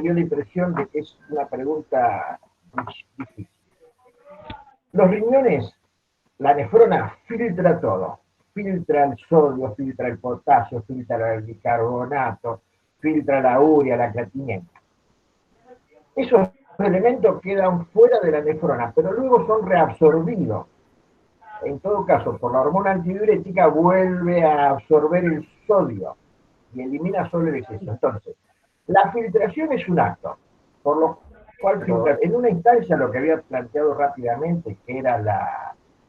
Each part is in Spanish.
dio la impresión de que es una pregunta difícil. Los riñones, la nefrona filtra todo. Filtra el sodio, filtra el potasio, filtra el bicarbonato, filtra la urea, la creatinina. Esos elementos quedan fuera de la nefrona, pero luego son reabsorbidos. En todo caso, por la hormona antidiurética vuelve a absorber el sodio y elimina solo el exceso. Entonces, la filtración es un acto, por lo cual filtrar. En una instancia, lo que había planteado rápidamente, que era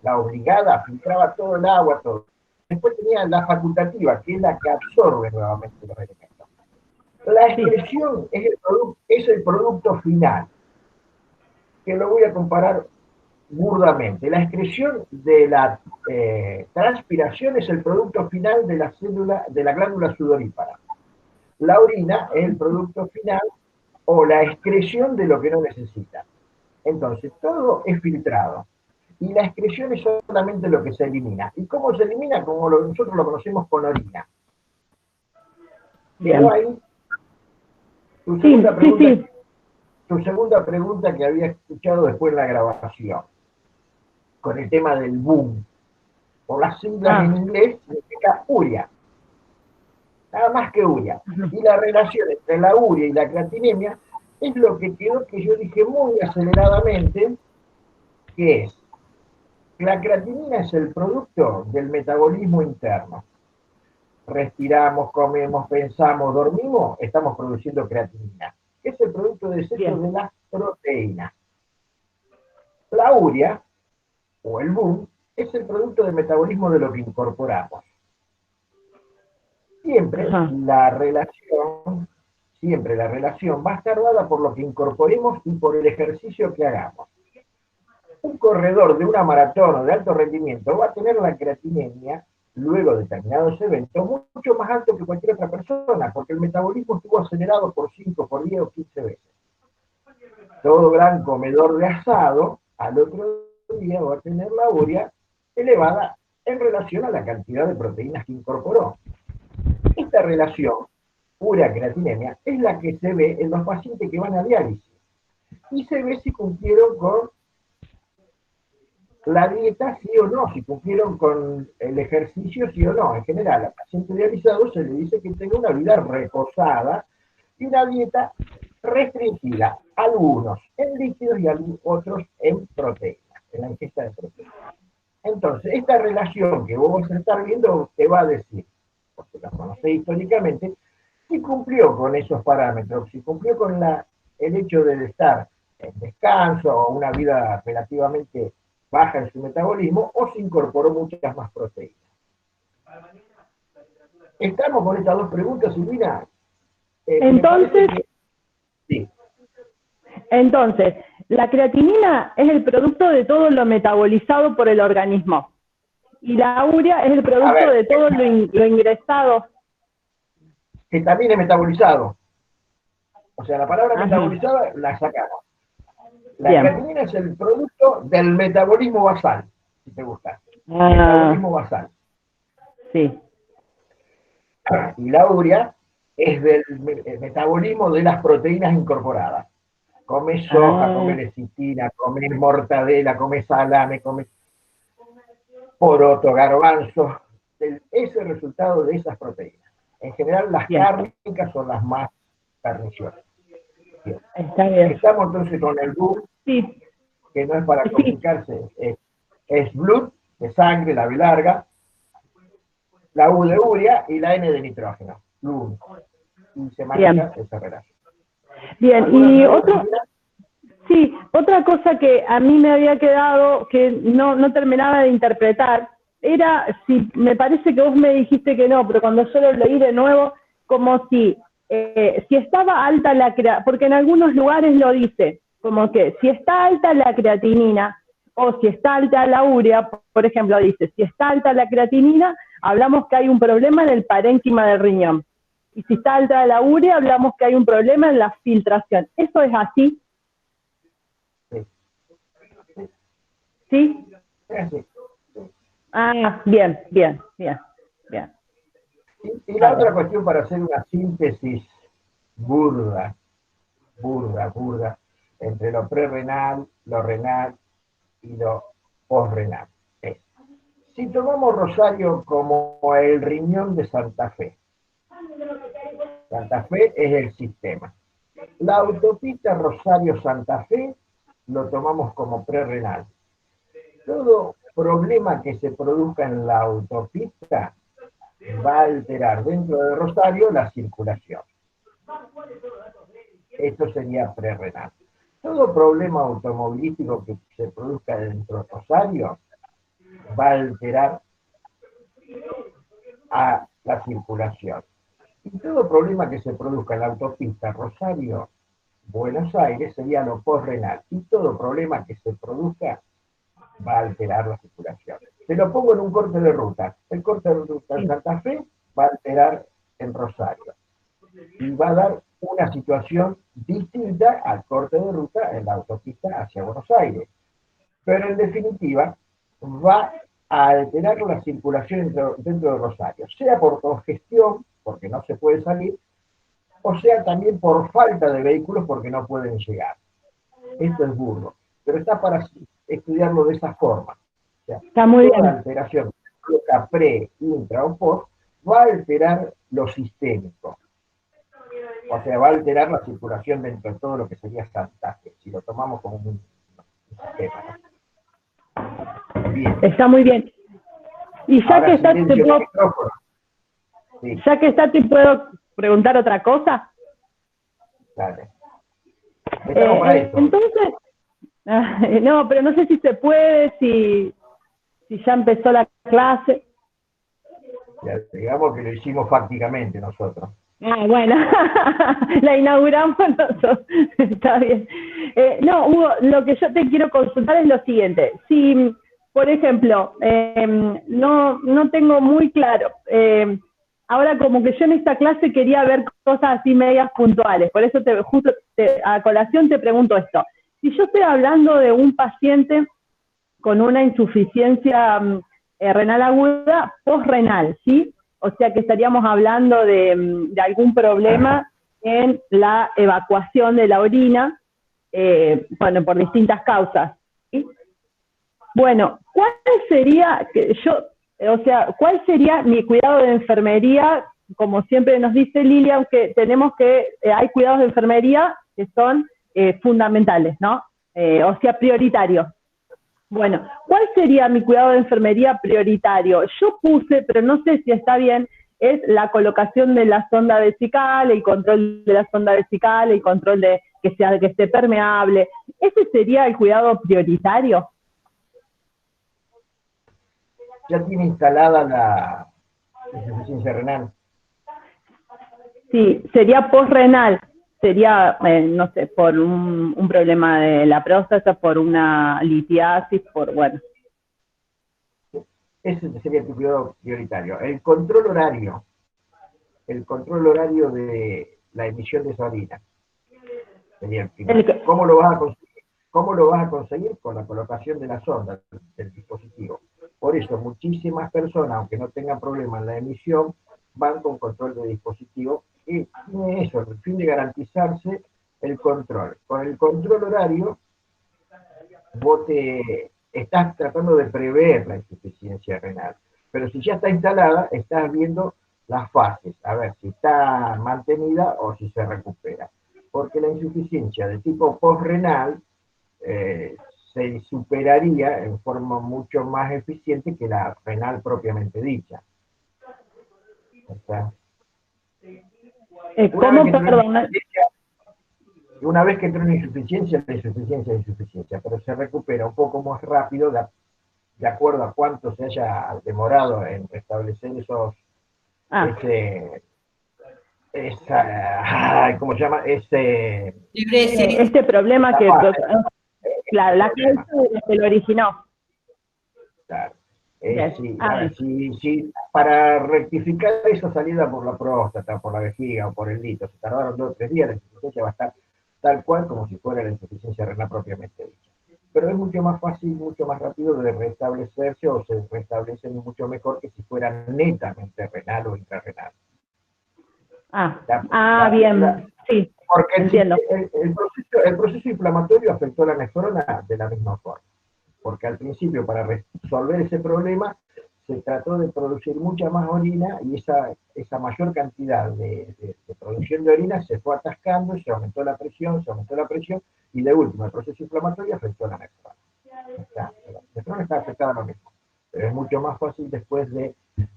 la obligada, filtraba todo el agua, todo. Después tenía la facultativa, que es la que absorbe nuevamente los elementos. La excreción es el producto final, que lo voy a comparar burdamente. La excreción de la transpiración es el producto final de la célula, de la glándula sudorípara. La orina es el producto final o la excreción de lo que no necesita. Entonces, todo es filtrado. Y la excreción es solamente lo que se elimina. ¿Y cómo se elimina? Como nosotros lo conocemos con orina. Quedó ahí tu segunda pregunta. Tu segunda pregunta que había escuchado después en la grabación, con el tema del boom. Por las siglas en inglés, significa urea. Nada más que urea. Y la relación entre la urea y la creatinemia es lo que quedó, que yo dije muy aceleradamente, que es, la creatinina es el producto del metabolismo interno. Respiramos, comemos, pensamos, dormimos, estamos produciendo creatinina. Es el producto de desecho de las proteínas. La urea, o el boom, es el producto del metabolismo de lo que incorporamos. Siempre la relación va a estar dada por lo que incorporemos y por el ejercicio que hagamos. Un corredor de una maratón o de alto rendimiento va a tener la creatinemia, luego de determinados eventos, mucho más alto que cualquier otra persona, porque el metabolismo estuvo acelerado por 5, por 10 o 15 veces. Todo gran comedor de asado, al otro día va a tener la urea elevada en relación a la cantidad de proteínas que incorporó. Esta relación, urea-creatinemia, es la que se ve en los pacientes que van a diálisis. Y se ve si cumplieron con la dieta, sí o no, si cumplieron con el ejercicio, sí o no. En general, al paciente dializado se le dice que tenga una vida reposada y una dieta restringida, algunos en líquidos y otros en proteínas, en la ingesta de proteínas. Entonces, esta relación que vos vas a estar viendo te va a decir, porque la conocéis históricamente, si cumplió con esos parámetros, si cumplió con el hecho de estar en descanso o una vida relativamente baja en su metabolismo, o se incorporó muchas más proteínas. ¿Estamos con estas dos preguntas, Silvina? Entonces, la creatinina es el producto de todo lo metabolizado por el organismo. Y la urea es el producto de todo lo ingresado. Que también es metabolizado. O sea, la palabra metabolizada la sacamos. La creatinina es el producto del metabolismo basal, si te gusta. Metabolismo basal. Sí. Y la urea es del metabolismo de las proteínas incorporadas. Comes soja, comes lecitina, comes mortadela, comes salame, comes poroto, garbanzo. Es el resultado de esas proteínas. En general, las cárnicas son las más perniciosas. Está bien. Estamos entonces con el BLUT, que no es para complicarse, es BLUT, de sangre, la B larga, la U de urea y la N de nitrógeno. BLUT. Y se maneja esa relación. Bien, y otra cosa que a mí me había quedado, que no terminaba de interpretar, era, si me parece que vos me dijiste que no, pero cuando yo lo leí de nuevo, como si estaba alta la creatinina, porque en algunos lugares lo dice, como que si está alta la creatinina, o si está alta la urea, por ejemplo, dice, si está alta la creatinina, hablamos que hay un problema en el parénquima del riñón. Y si está alta la urea, hablamos que hay un problema en la filtración. ¿Eso es así? ¿Sí? Ah, bien. Y la otra cuestión, para hacer una síntesis burda, burda, entre lo prerrenal, lo renal y lo posrenal. Si tomamos Rosario como el riñón de Santa Fe, Santa Fe es el sistema. La autopista Rosario-Santa Fe lo tomamos como prerrenal. Todo problema que se produzca en la autopista va a alterar dentro de Rosario la circulación. Esto sería prerrenal. Todo problema automovilístico que se produzca dentro de Rosario va a alterar a la circulación. Y todo problema que se produzca en la autopista Rosario-Buenos Aires sería lo posrenal. Y todo problema que se produzca va a alterar la circulación. Te lo pongo en un corte de ruta. El corte de ruta en Santa Fe va a alterar en Rosario. Y va a dar una situación distinta al corte de ruta en la autopista hacia Buenos Aires. Pero en definitiva, va a alterar la circulación dentro de Rosario, sea por congestión, porque no se puede salir, o sea también por falta de vehículos porque no pueden llegar. Esto es burdo, pero está para estudiarlo de esa forma. O sea, Está muy toda bien. alteración pre, intra o post va a alterar lo sistémico. O sea, va a alterar la circulación dentro de todo lo que sería Santa Fe, si lo tomamos como un sistema. Bien. Está muy bien. Y ya Ahora que está, silencio el micrófono. Sí, ya que está, ¿te puedo preguntar otra cosa? dale. Estamos para esto. Entonces, no, pero no sé si se puede, si ya empezó la clase. Ya, digamos que lo hicimos fácticamente nosotros. Ah, bueno, la inauguramos nosotros, está bien. No, Hugo, lo que yo te quiero consultar es lo siguiente. Si, por ejemplo, no tengo muy claro, ahora como que yo en esta clase quería ver cosas así medias puntuales, por eso justo a colación te pregunto esto. Si yo estoy hablando de un paciente con una insuficiencia renal aguda posrenal, ¿sí? O sea que estaríamos hablando de algún problema en la evacuación de la orina, bueno, por distintas causas, ¿sí? Bueno, ¿cuál sería, cuál sería mi cuidado de enfermería? Como siempre nos dice Lilian, que tenemos hay cuidados de enfermería que son fundamentales, ¿no? O sea, prioritarios. Bueno, ¿cuál sería mi cuidado de enfermería prioritario? Yo puse, pero no sé si está bien, es la colocación de la sonda vesical, el control de la sonda vesical, el control de que esté permeable. ¿Ese sería el cuidado prioritario? Ya tiene instalada la insuficiencia renal. Sí, sería posrenal, sería, no sé, por un problema de la próstata, por una litiasis, bueno. Ese sería tu cuidado prioritario. El control horario de la emisión de esa orina sería el primero. ¿Cómo lo vas a conseguir? ¿Cómo lo vas a conseguir? Con la colocación de la sonda del dispositivo. Por eso muchísimas personas, aunque no tengan problema en la emisión, van con control de dispositivo y tiene eso, el fin de garantizarse el control. Con el control horario, vos te estás tratando de prever la insuficiencia renal, pero si ya está instalada, estás viendo las fases, a ver si está mantenida o si se recupera. Porque la insuficiencia de tipo postrenal se superaría en forma mucho más eficiente que la renal propiamente dicha. ¿Está? ¿Cómo, perdón? Una vez que entra una insuficiencia, la insuficiencia es insuficiencia, pero se recupera un poco más rápido de acuerdo a cuánto se haya demorado en restablecer ¿cómo se llama? Este problema que, claro, la causa de lo que lo originó. Claro. Si para rectificar esa salida por la próstata, por la vejiga o por el lito, se tardaron 2 o 3 días, la insuficiencia va a estar tal cual como si fuera la insuficiencia renal propiamente dicha. Pero es mucho más fácil, mucho más rápido de restablecerse o se restablece mucho mejor que si fuera netamente renal o intrarrenal. Bien, sí, porque entiendo. el proceso inflamatorio afectó la nefrona de la misma forma, porque al principio para resolver ese problema se trató de producir mucha más orina y esa mayor cantidad de producción de orina se fue atascando, se aumentó la presión, y de último el proceso inflamatorio afectó a la nefrona. La nefrona está afectada a lo mismo, pero es mucho más fácil después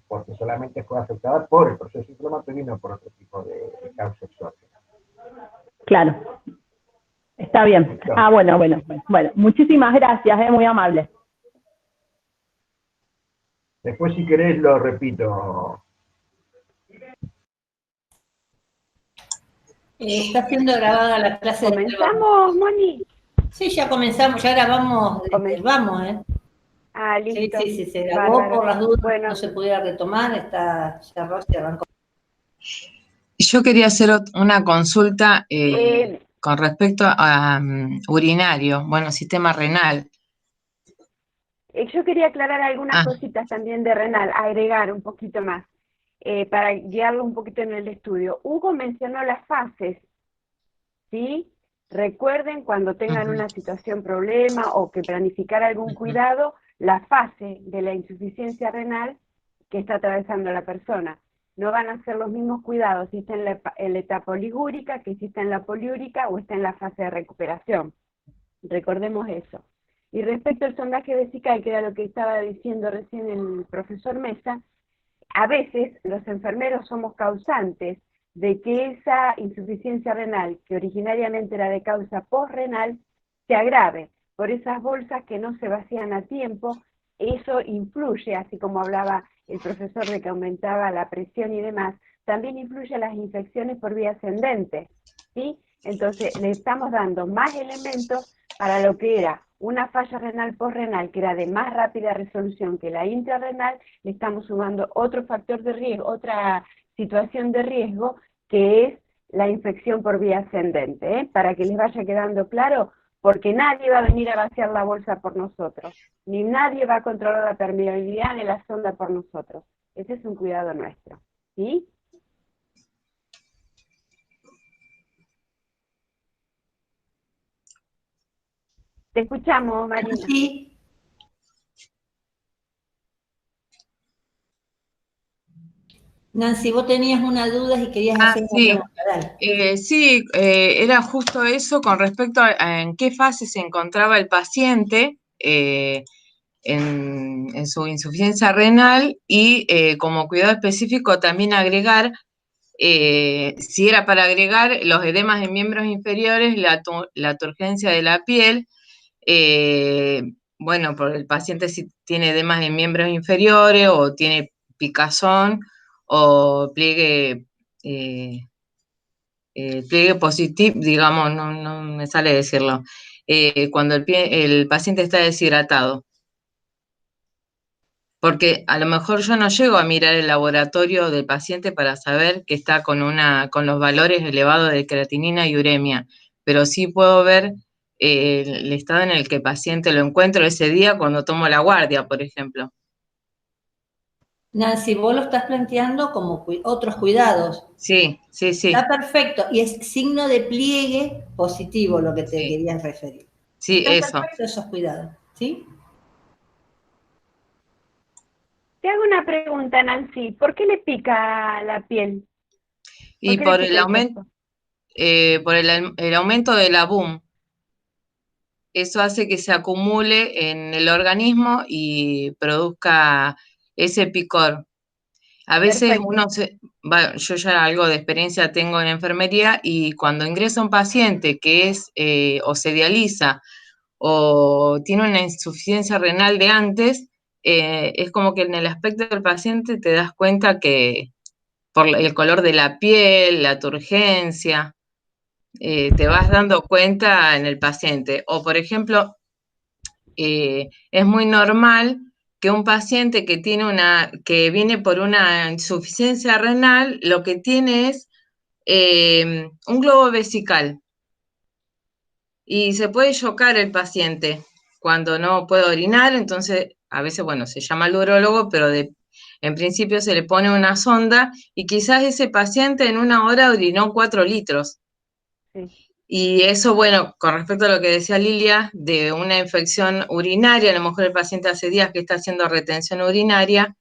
porque solamente fue afectada por el proceso inflamatorio y no por otro tipo de causa exógena. Claro, está bien. Bueno, muchísimas gracias, muy amable. Después, si querés, lo repito. Está siendo grabada la clase. ¿Comenzamos, Moni? Sí, ya comenzamos, ya grabamos, vamos, listo. Sí, se grabó. Bárbaro. Por las dudas, no se pudiera retomar, se arrancó. Yo quería hacer una consulta con respecto a urinario, sistema renal. Yo quería aclarar algunas cositas también de renal, agregar un poquito más, para guiarlo un poquito en el estudio. Hugo mencionó las fases, ¿sí? Recuerden cuando tengan una situación problema o que planificar algún cuidado, la fase de la insuficiencia renal que está atravesando la persona. No van a ser los mismos cuidados si está en la etapa oligúrica que si está en la poliúrica o está en la fase de recuperación. Recordemos eso. Y respecto al sondaje vesical, que era lo que estaba diciendo recién el profesor Mesa, a veces los enfermeros somos causantes de que esa insuficiencia renal, que originariamente era de causa postrenal, se agrave por esas bolsas que no se vacían a tiempo. Eso influye, así como hablaba el profesor de que aumentaba la presión y demás, también influye a las infecciones por vía ascendente, ¿sí? Entonces le estamos dando más elementos para lo que era una falla renal postrenal, que era de más rápida resolución que la intrarrenal. Le estamos sumando otro factor de riesgo, otra situación de riesgo, que es la infección por vía ascendente, para que les vaya quedando claro, porque nadie va a venir a vaciar la bolsa por nosotros, ni nadie va a controlar la permeabilidad de la sonda por nosotros. Ese es un cuidado nuestro, ¿sí? Te escuchamos, Marina. Sí. Nancy, vos tenías una duda y querías hacer una pregunta. Sí, era justo eso con respecto a en qué fase se encontraba el paciente en su insuficiencia renal y como cuidado específico también agregar, si era para agregar los edemas en miembros inferiores, la turgencia de la piel, por el paciente si tiene edemas en miembros inferiores o tiene picazón o pliegue positivo, digamos, no me sale decirlo, cuando el paciente está deshidratado. Porque a lo mejor yo no llego a mirar el laboratorio del paciente para saber que está con los valores elevados de creatinina y uremia, pero sí puedo ver el estado en el que el paciente lo encuentro ese día cuando tomo la guardia, por ejemplo. Nancy, vos lo estás planteando como otros cuidados. Sí. Está perfecto, y es signo de pliegue positivo lo que te querías referir. Sí, está eso. Perfecto esos cuidados, ¿sí? Te hago una pregunta, Nancy. ¿Por qué le pica la piel? Y por el aumento, el aumento de la BUM. Eso hace que se acumule en el organismo y produzca ese picor. A veces yo ya algo de experiencia tengo en enfermería y cuando ingresa un paciente que es o se dializa o tiene una insuficiencia renal de antes, es como que en el aspecto del paciente te das cuenta que por el color de la piel, la turgencia, te vas dando cuenta en el paciente. O, por ejemplo, es muy normal que un paciente que viene por una insuficiencia renal, lo que tiene es un globo vesical. Y se puede chocar el paciente cuando no puede orinar, entonces a veces, se llama al urólogo, pero En principio se le pone una sonda y quizás ese paciente en 1 hora orinó 4 litros. Sí. Y eso, bueno, con respecto a lo que decía Lilia, de una infección urinaria, a lo mejor el paciente hace días que está haciendo retención urinaria,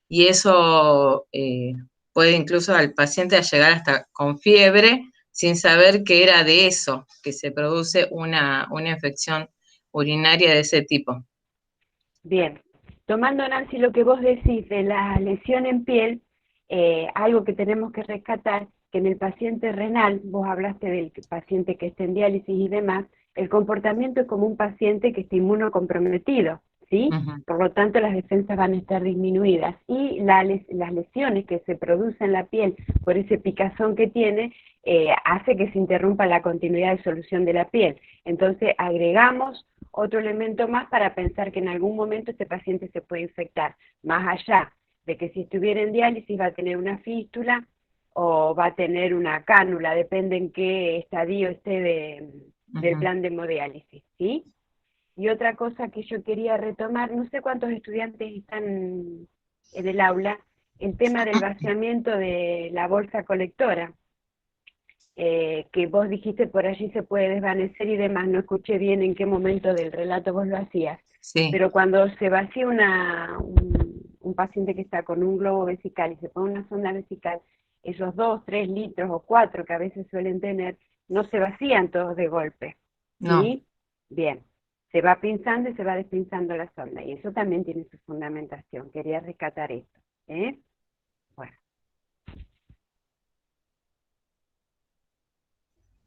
y eso puede incluso al paciente llegar hasta con fiebre, sin saber que era de eso, que se produce una infección urinaria de ese tipo. Bien, tomando, Nancy, lo que vos decís de la lesión en piel, algo que tenemos que rescatar, que en el paciente renal, vos hablaste del paciente que está en diálisis y demás, el comportamiento es como un paciente que está inmunocomprometido, ¿sí? Ujú. Por lo tanto, las defensas van a estar disminuidas y las lesiones que se producen en la piel por ese picazón que tiene, hace que se interrumpa la continuidad de solución de la piel. Entonces, agregamos otro elemento más para pensar que en algún momento este paciente se puede infectar, más allá de que si estuviera en diálisis va a tener una fístula o va a tener una cánula, depende en qué estadio esté del plan de hemodiálisis, ¿sí? Y otra cosa que yo quería retomar, no sé cuántos estudiantes están en el aula, el tema del vaciamiento de la bolsa colectora. Que vos dijiste por allí se puede desvanecer y demás, no escuché bien en qué momento del relato vos lo hacías, Sí. pero cuando se vacía un paciente que está con un globo vesical y se pone una sonda vesical, esos 2, 3 litros o 4 que a veces suelen tener, no se vacían todos de golpe, ¿sí? No. Bien, se va pinzando y se va despinzando la sonda, y eso también tiene su fundamentación, quería rescatar esto, ¿eh? Bueno.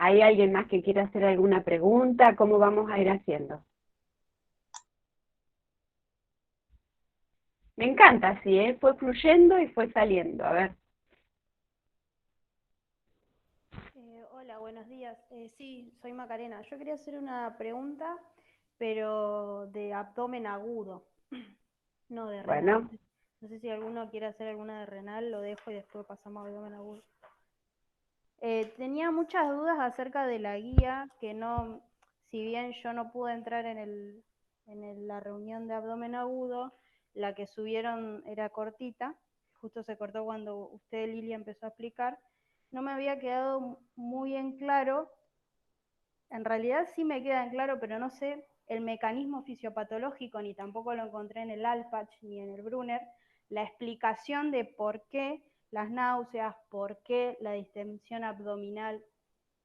¿Hay alguien más que quiera hacer alguna pregunta? ¿Cómo vamos a ir haciendo? Me encanta así, ¿eh? Fue fluyendo y fue saliendo. A ver. Hola, buenos días. Sí, soy Macarena. Yo quería hacer una pregunta, pero de abdomen agudo, no de renal. Bueno. No sé si alguno quiere hacer alguna de renal, lo dejo y después pasamos a abdomen agudo. Tenía muchas dudas acerca de la guía, que no, si bien yo no pude entrar en la reunión de abdomen agudo, la que subieron era cortita, justo se cortó cuando usted, Lilia, empezó a explicar, no me había quedado muy en claro, en realidad sí me queda en claro, pero no sé el mecanismo fisiopatológico, ni tampoco lo encontré en el Alpach ni en el Brunner, la explicación de por qué las náuseas, por qué la distensión abdominal.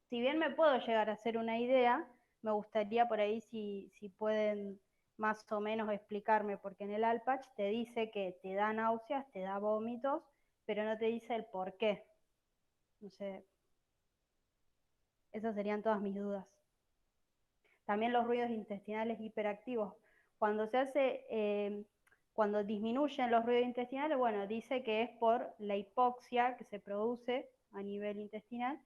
Si bien me puedo llegar a hacer una idea, me gustaría por ahí si pueden más o menos explicarme, porque en el Alpach te dice que te da náuseas, te da vómitos, pero no te dice el por qué. No sé, esas serían todas mis dudas. También los ruidos intestinales hiperactivos. Cuando se hace, cuando disminuyen los ruidos intestinales, bueno, dice que es por la hipoxia que se produce a nivel intestinal,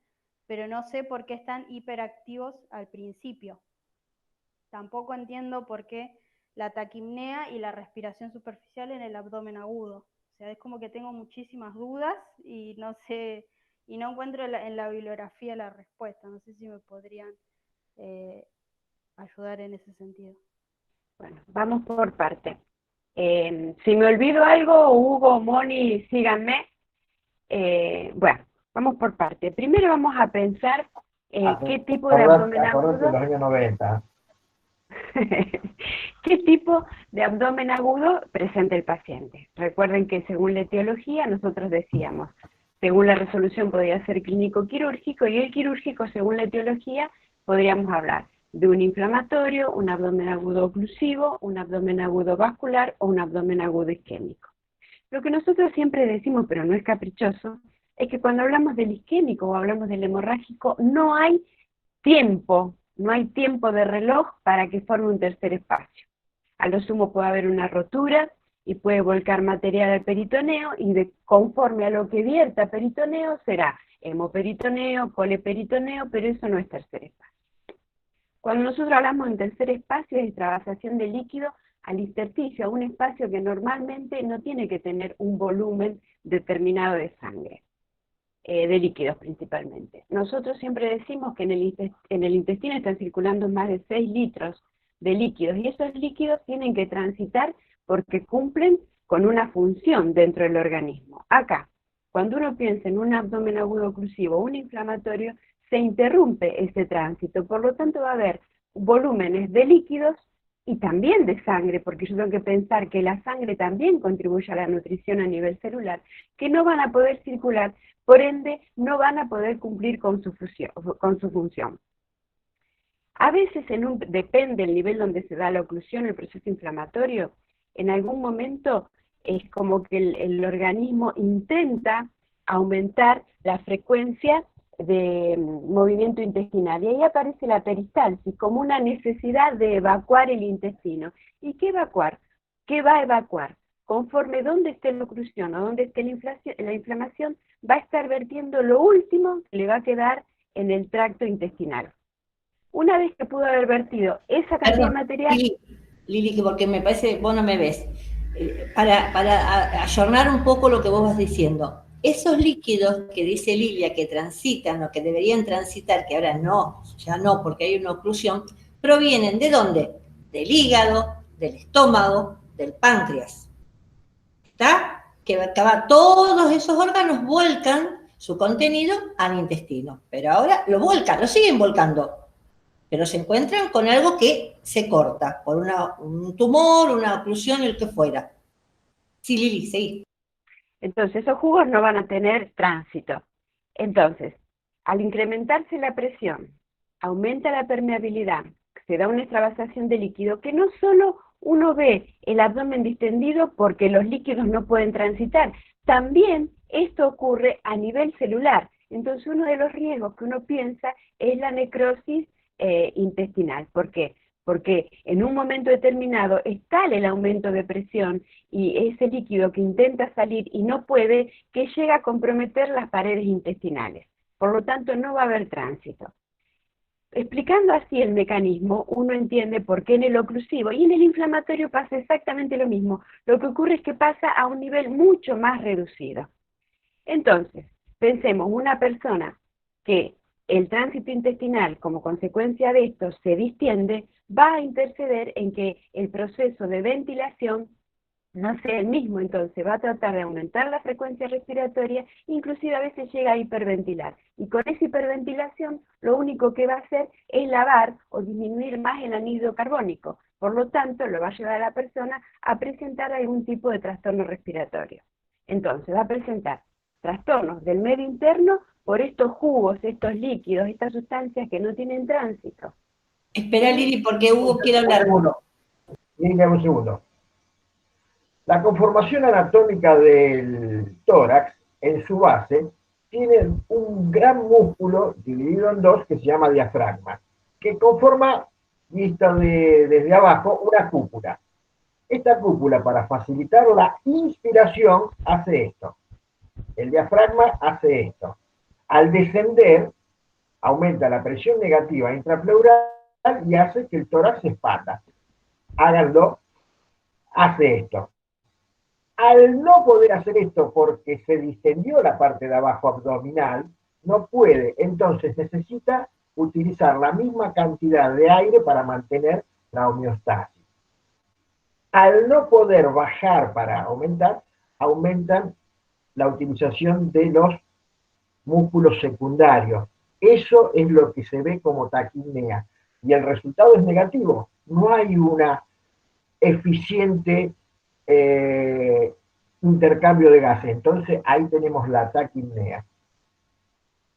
pero no sé por qué están hiperactivos al principio. Tampoco entiendo por qué la taquipnea y la respiración superficial en el abdomen agudo. O sea, es como que tengo muchísimas dudas y no sé, y no encuentro en la bibliografía la respuesta. No sé si me podrían ayudar en ese sentido. Bueno, vamos por parte. Si me olvido algo, Hugo, Moni, síganme. Bueno, vamos por parte. Primero vamos a pensar qué tipo de abdomen agudo. En los años 90. ¿Qué tipo de abdomen agudo presenta el paciente? Recuerden que según la etiología nosotros decíamos, según la resolución podría ser clínico-quirúrgico, y el quirúrgico, según la etiología, podríamos hablar de un inflamatorio, un abdomen agudo oclusivo, un abdomen agudo vascular o un abdomen agudo isquémico. Lo que nosotros siempre decimos, pero no es caprichoso, es que cuando hablamos del isquémico o hablamos del hemorrágico, no hay tiempo de reloj para que forme un tercer espacio. A lo sumo puede haber una rotura y puede volcar material al peritoneo, y conforme a lo que vierta peritoneo será hemoperitoneo, coleperitoneo, pero eso no es tercer espacio. Cuando nosotros hablamos en tercer espacio es extravasación de líquido al intersticio, a un espacio que normalmente no tiene que tener un volumen determinado de sangre, de líquidos principalmente. Nosotros siempre decimos que en el intestino están circulando más de 6 litros de líquidos, y esos líquidos tienen que transitar porque cumplen con una función dentro del organismo. Acá, cuando uno piensa en un abdomen agudo oclusivo, un inflamatorio, se interrumpe ese tránsito, por lo tanto va a haber volúmenes de líquidos y también de sangre, porque yo tengo que pensar que la sangre también contribuye a la nutrición a nivel celular, que no van a poder circular, por ende no van a poder cumplir con su función. A veces, depende del nivel donde se da la oclusión, el proceso inflamatorio, en algún momento es como que el organismo intenta aumentar la frecuencia de movimiento intestinal. Y ahí aparece la peristalsis como una necesidad de evacuar el intestino. ¿Y qué evacuar? ¿Qué va a evacuar? Conforme donde esté la oclusión o donde esté la inflamación, va a estar vertiendo lo último que le va a quedar en el tracto intestinal. Una vez que pudo haber vertido esa cantidad de material... Lili, que porque me parece, vos no me ves, para ayornar un poco lo que vos vas diciendo, esos líquidos que dice Lilia que transitan o que deberían transitar, que ahora no, ya no, porque hay una oclusión, provienen ¿de dónde? Del hígado, del estómago, del páncreas. ¿Está? Que todos esos órganos vuelcan su contenido al intestino, pero ahora lo vuelcan, lo siguen volcando, pero se encuentran con algo que se corta, por un tumor, una oclusión, el que fuera. Sí, Lili, sí. Entonces, esos jugos no van a tener tránsito. Entonces, al incrementarse la presión, aumenta la permeabilidad, se da una extravasación de líquido, que no solo uno ve el abdomen distendido porque los líquidos no pueden transitar, también esto ocurre a nivel celular. Entonces, uno de los riesgos que uno piensa es la necrosis intestinal. ¿Por qué? Porque en un momento determinado es tal el aumento de presión y ese líquido que intenta salir y no puede, que llega a comprometer las paredes intestinales. Por lo tanto, no va a haber tránsito. Explicando así el mecanismo, uno entiende por qué en el oclusivo y en el inflamatorio pasa exactamente lo mismo. Lo que ocurre es que pasa a un nivel mucho más reducido. Entonces, pensemos, una persona que el tránsito intestinal, como consecuencia de esto, se distiende, va a interceder en que el proceso de ventilación no sea el mismo, entonces va a tratar de aumentar la frecuencia respiratoria, inclusive a veces llega a hiperventilar. Y con esa hiperventilación, lo único que va a hacer es lavar o disminuir más el anhídrido carbónico. Por lo tanto, lo va a llevar a la persona a presentar algún tipo de trastorno respiratorio. Entonces, va a presentar trastornos del medio interno por estos jugos, estos líquidos, estas sustancias que no tienen tránsito. Espera, Lili, porque Hugo quiere hablar. Un segundo. La conformación anatómica del tórax, en su base, tiene un gran músculo dividido en dos que se llama diafragma, que conforma, vista desde abajo, una cúpula. Esta cúpula, para facilitar la inspiración, hace esto. El diafragma hace esto. Al descender, aumenta la presión negativa intrapleural y hace que el tórax se expanda. Háganlo, hace esto. Al no poder hacer esto porque se distendió la parte de abajo abdominal, no puede, entonces necesita utilizar la misma cantidad de aire para mantener la homeostasis. Al no poder bajar para aumentar, aumentan la utilización de los músculos secundarios. Eso es lo que se ve como taquipnea. Y el resultado es negativo. No hay una eficiente intercambio de gases. Entonces ahí tenemos la taquipnea.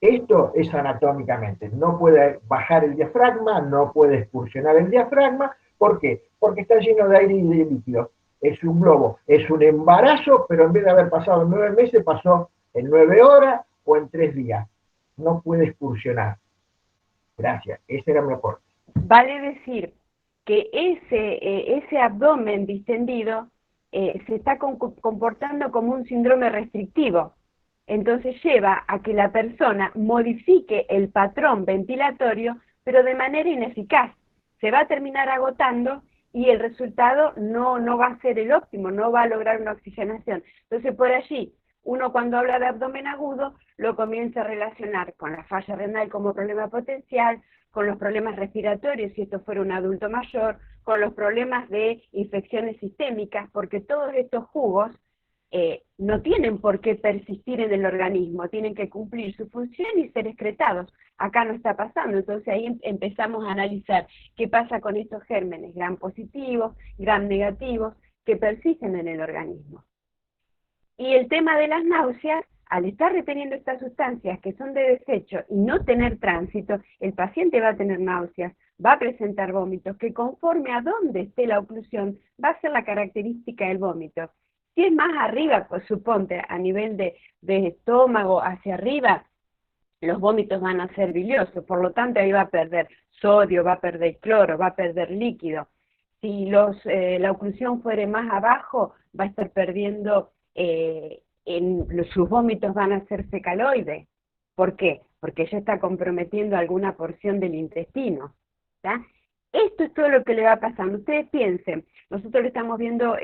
Esto es anatómicamente. No puede bajar el diafragma, no puede excursionar el diafragma. ¿Por qué? Porque está lleno de aire y de líquido. Es un globo, es un embarazo, pero en vez de haber pasado 9 meses, pasó en 9 horas o en 3 días. No puede excursionar. Gracias, ese era mi aporte. Vale decir que ese abdomen distendido se está comportando como un síndrome restrictivo. Entonces lleva a que la persona modifique el patrón ventilatorio, pero de manera ineficaz. Se va a terminar agotando y el resultado no va a ser el óptimo, no va a lograr una oxigenación. Entonces por allí, uno cuando habla de abdomen agudo lo comienza a relacionar con la falla renal como problema potencial, con los problemas respiratorios si esto fuera un adulto mayor, con los problemas de infecciones sistémicas, porque todos estos jugos no tienen por qué persistir en el organismo, tienen que cumplir su función y ser excretados. Acá no está pasando, entonces ahí empezamos a analizar qué pasa con estos gérmenes, gram positivos, gram negativos, que persisten en el organismo. Y el tema de las náuseas, al estar reteniendo estas sustancias que son de desecho y no tener tránsito, el paciente va a tener náuseas, va a presentar vómitos, que conforme a dónde esté la oclusión, va a ser la característica del vómito. Si es más arriba, pues suponte, a nivel de estómago hacia arriba, los vómitos van a ser biliosos, por lo tanto ahí va a perder sodio, va a perder cloro, va a perder líquido. Si la oclusión fuere más abajo, va a estar perdiendo, sus vómitos van a ser fecaloides. ¿Por qué? Porque ya está comprometiendo alguna porción del intestino. ¿tá? Esto es todo lo que le va pasando. Ustedes piensen, nosotros le estamos viendo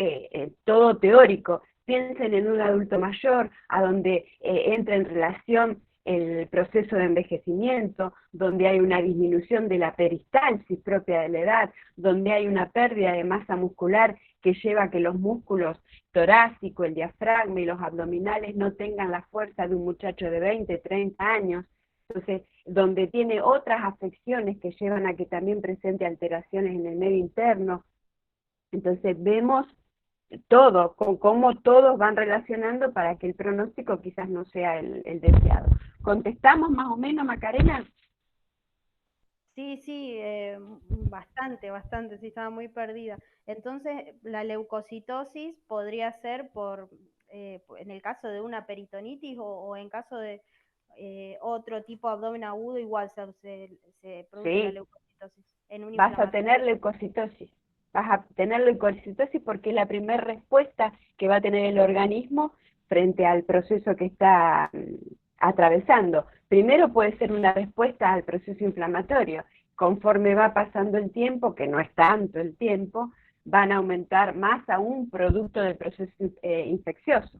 todo teórico, piensen en un adulto mayor, a donde entra en relación el proceso de envejecimiento, donde hay una disminución de la peristalsis propia de la edad, donde hay una pérdida de masa muscular que lleva a que los músculos torácicos, el diafragma y los abdominales no tengan la fuerza de un muchacho de 20, 30 años, entonces donde tiene otras afecciones que llevan a que también presente alteraciones en el medio interno. Entonces vemos todo, con cómo todos van relacionando para que el pronóstico quizás no sea el deseado. ¿Contestamos más o menos, Macarena? Sí, sí, bastante, sí, estaba muy perdida. Entonces, la leucocitosis podría ser en el caso de una peritonitis o en caso de otro tipo de abdomen agudo, igual se produce la leucocitosis. Vas a tener leucocitosis. Vas a tener leucocitosis porque es la primera respuesta que va a tener el organismo frente al proceso que está atravesando. Primero puede ser una respuesta al proceso inflamatorio. Conforme va pasando el tiempo, que no es tanto el tiempo, van a aumentar más aún producto del proceso infeccioso.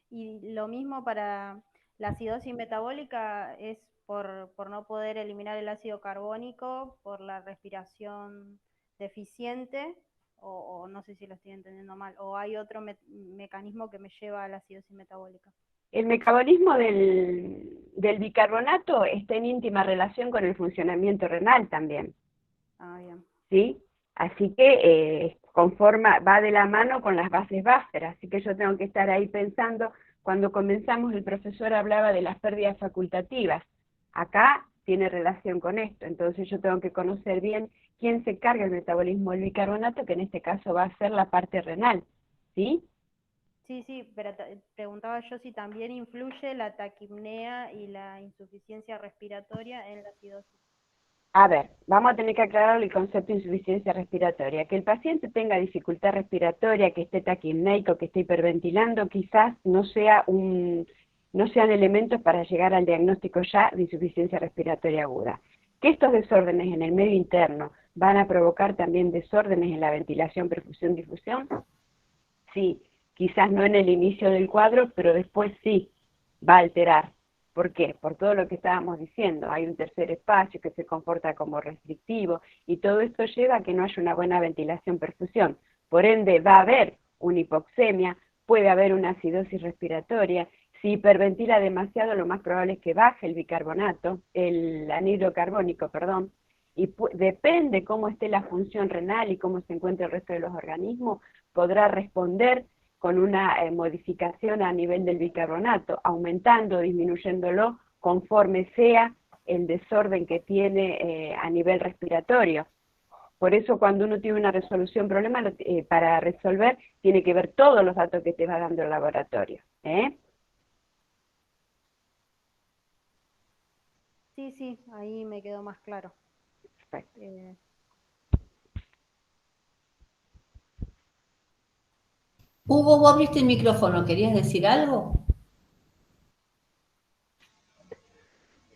Y lo mismo para la acidosis metabólica, es por no poder eliminar el ácido carbónico, por la respiración deficiente, o no sé si lo estoy entendiendo mal, o hay otro mecanismo que me lleva a la acidosis metabólica. El metabolismo del bicarbonato está en íntima relación con el funcionamiento renal también. Ah, bien. ¿Sí? Así que va de la mano con las bases Buffer, así que yo tengo que estar ahí pensando. Cuando comenzamos el profesor hablaba de las pérdidas facultativas. Acá tiene relación con esto, entonces yo tengo que conocer bien quién se carga el metabolismo del bicarbonato, que en este caso va a ser la parte renal, ¿sí? Sí, pero preguntaba yo si también influye la taquipnea y la insuficiencia respiratoria en la acidosis. A ver, vamos a tener que aclarar el concepto de insuficiencia respiratoria. Que el paciente tenga dificultad respiratoria, que esté taquipneico, que esté hiperventilando, quizás no sean elementos para llegar al diagnóstico ya de insuficiencia respiratoria aguda. Que estos desórdenes en el medio interno van a provocar también desórdenes en la ventilación, perfusión, difusión, sí. Quizás no en el inicio del cuadro, pero después sí va a alterar. ¿Por qué? Por todo lo que estábamos diciendo. Hay un tercer espacio que se comporta como restrictivo y todo esto lleva a que no haya una buena ventilación-perfusión. Por ende, va a haber una hipoxemia, puede haber una acidosis respiratoria. Si hiperventila demasiado, lo más probable es que baje el anhídrido carbónico, y depende cómo esté la función renal y cómo se encuentre el resto de los organismos, podrá responder con una modificación a nivel del bicarbonato, aumentando o disminuyéndolo conforme sea el desorden que tiene a nivel respiratorio. Por eso cuando uno tiene una resolución problema, para resolver, tiene que ver todos los datos que te va dando el laboratorio. Sí, ahí me quedó más claro. Perfecto. Hugo, vos abriste el micrófono, ¿querías decir algo?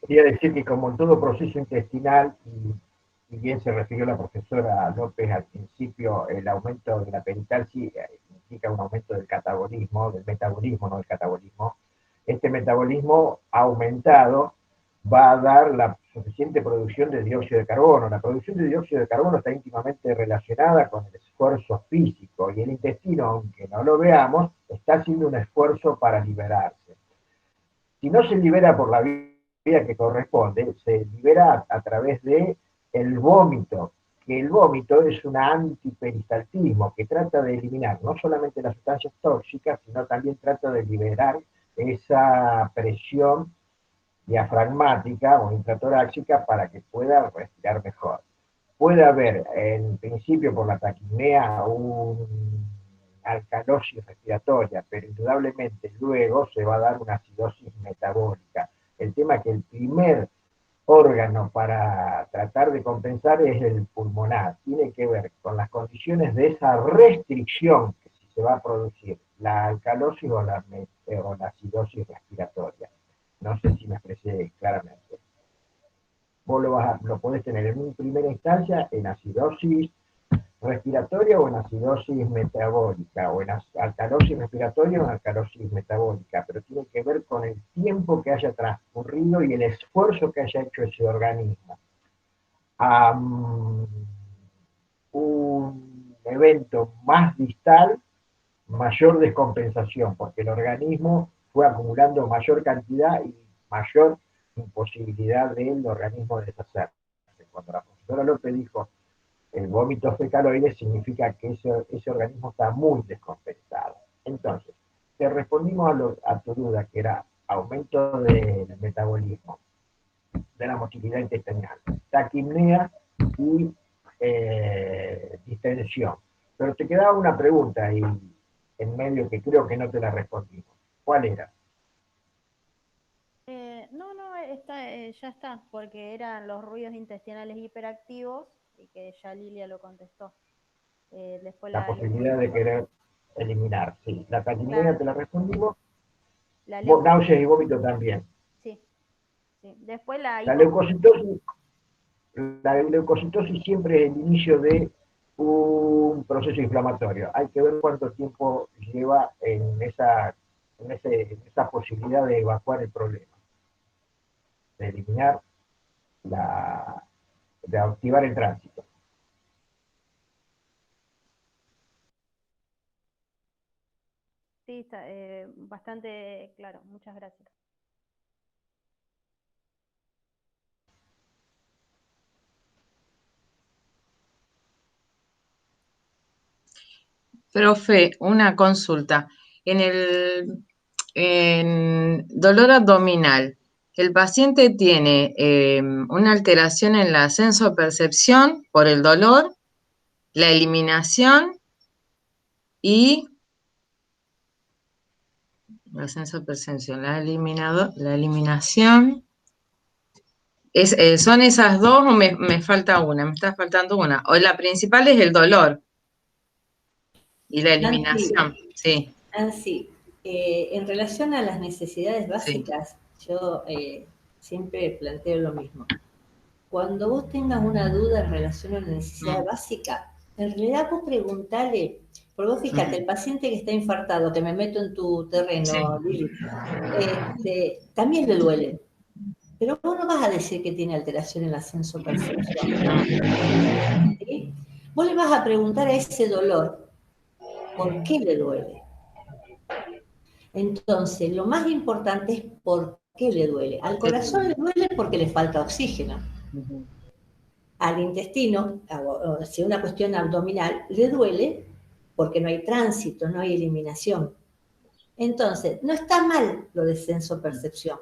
Quería decir que como en todo proceso intestinal, y bien se refirió la profesora López al principio, el aumento de la peristalsis significa un aumento del catabolismo, del metabolismo, no del catabolismo. Este metabolismo aumentado va a dar la suficiente producción de dióxido de carbono. La producción de dióxido de carbono está íntimamente relacionada con el esfuerzo físico, y el intestino, aunque no lo veamos, está haciendo un esfuerzo para liberarse. Si no se libera por la vía que corresponde, se libera a través de el vómito, que el vómito es un antiperistaltismo que trata de eliminar no solamente las sustancias tóxicas, sino también trata de liberar esa presión diafragmática o intratorácica para que pueda respirar mejor. Puede haber, en principio, por la taquipnea, una alcalosis respiratoria, pero indudablemente luego se va a dar una acidosis metabólica. El tema es que el primer órgano para tratar de compensar es el pulmonar. Tiene que ver con las condiciones de esa restricción que se va a producir, la alcalosis o la acidosis respiratoria. No sé si me expresé claramente. Vos lo podés tener en una primera instancia en acidosis respiratoria o en acidosis metabólica, o en alcalosis respiratoria o en alcalosis metabólica, pero tiene que ver con el tiempo que haya transcurrido y el esfuerzo que haya hecho ese organismo. Un evento más distal, mayor descompensación, porque el organismo fue acumulando mayor cantidad y mayor imposibilidad del organismo de deshacerse. Cuando la profesora López dijo el vómito fecaloide, significa que ese organismo está muy descompensado. Entonces, te respondimos a tu duda, que era aumento del metabolismo, de la motilidad intestinal, taquipnea y distensión. Pero te quedaba una pregunta ahí en medio que creo que no te la respondimos. ¿Cuál era? Ya está, porque eran los ruidos intestinales hiperactivos y que ya Lilia lo contestó. Después La posibilidad de querer eliminar, sí. La taquipnea claro. te la respondimos. La Náuseas y vómitos también. Sí. Después La leucocitosis siempre es el inicio de un proceso inflamatorio. Hay que ver cuánto tiempo lleva en esa posibilidad de evacuar el problema, de eliminar, de activar el tránsito. Sí, está bastante claro. Muchas gracias. Profe, una consulta. En dolor abdominal, el paciente tiene una alteración en la sensopercepción por el dolor, la eliminación y la sensopercepción, la eliminación. ¿Son esas dos o me falta una? Me está faltando una. O la principal es el dolor y la eliminación, sí. Nancy, en relación a las necesidades básicas, sí. Yo siempre planteo lo mismo. Cuando vos tengas una duda en relación a una necesidad básica, en realidad vos preguntale, porque vos fíjate, el paciente que está infartado, que me meto en tu terreno, sí. Lili, también le duele. Pero vos no vas a decir que tiene alteración en la sensopercepción. ¿Sí? Vos le vas a preguntar a ese dolor, ¿por qué le duele? Entonces, lo más importante es por qué le duele. Al corazón le duele porque le falta oxígeno. Al intestino, si es una cuestión abdominal, le duele porque no hay tránsito, no hay eliminación. Entonces, no está mal lo de sensopercepción.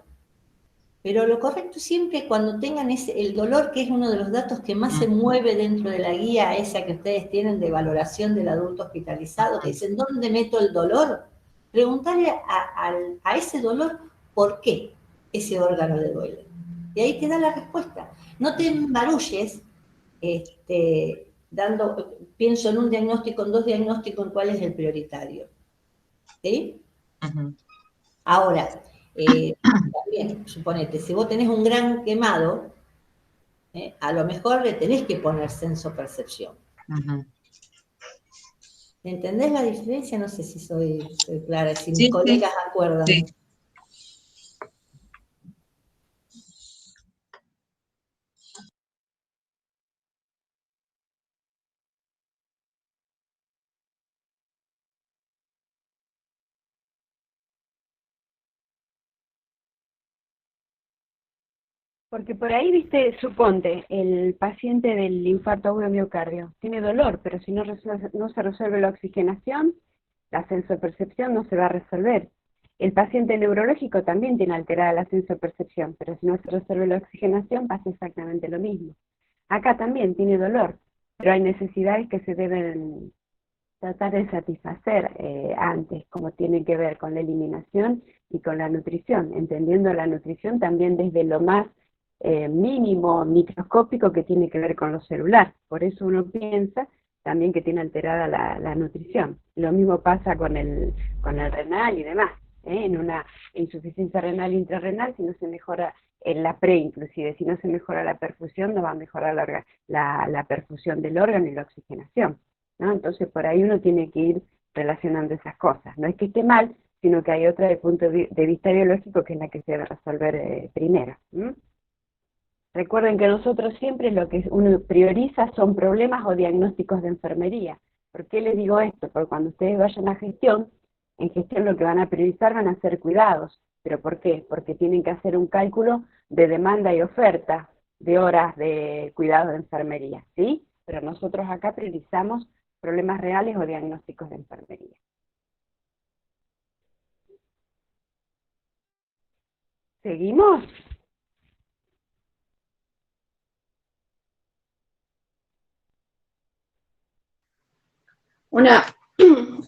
Pero lo correcto siempre es cuando tengan el dolor, que es uno de los datos que más se mueve dentro de la guía esa que ustedes tienen de valoración del adulto hospitalizado, que dicen, ¿dónde meto el dolor? Preguntarle a ese dolor por qué ese órgano le duele. Y ahí te da la respuesta. No te embarulles pienso en un diagnóstico, en dos diagnósticos, en cuál es el prioritario. ¿Sí? Uh-huh. Ahora, también, suponete, si vos tenés un gran quemado, a lo mejor le tenés que poner sensopercepción. Uh-huh. ¿Entendés la diferencia? No sé si soy clara, si mis Sí, colegas acuerdan. sí. Porque por ahí, viste, suponte, el paciente del infarto agudo de miocardio tiene dolor, pero si no se resuelve la oxigenación, la sensopercepción no se va a resolver. El paciente neurológico también tiene alterada la sensopercepción, pero si no se resuelve la oxigenación pasa exactamente lo mismo. Acá también tiene dolor, pero hay necesidades que se deben tratar de satisfacer antes, como tienen que ver con la eliminación y con la nutrición, entendiendo la nutrición también desde lo más mínimo, microscópico, que tiene que ver con lo celular. Por eso uno piensa también que tiene alterada la nutrición. Lo mismo pasa con el renal y demás. En una insuficiencia renal intrarrenal, si no se mejora en la pre inclusive, si no se mejora la perfusión, no va a mejorar la perfusión del órgano y la oxigenación, ¿no? Entonces por ahí uno tiene que ir relacionando esas cosas. No es que esté mal, sino que hay otra de punto de vista biológico que es la que se debe resolver primero. Recuerden que nosotros siempre lo que uno prioriza son problemas o diagnósticos de enfermería. ¿Por qué les digo esto? Porque cuando ustedes vayan a gestión, en gestión lo que van a priorizar van a ser cuidados. ¿Pero por qué? Porque tienen que hacer un cálculo de demanda y oferta de horas de cuidados de enfermería, ¿sí? Pero nosotros acá priorizamos problemas reales o diagnósticos de enfermería. ¿Seguimos?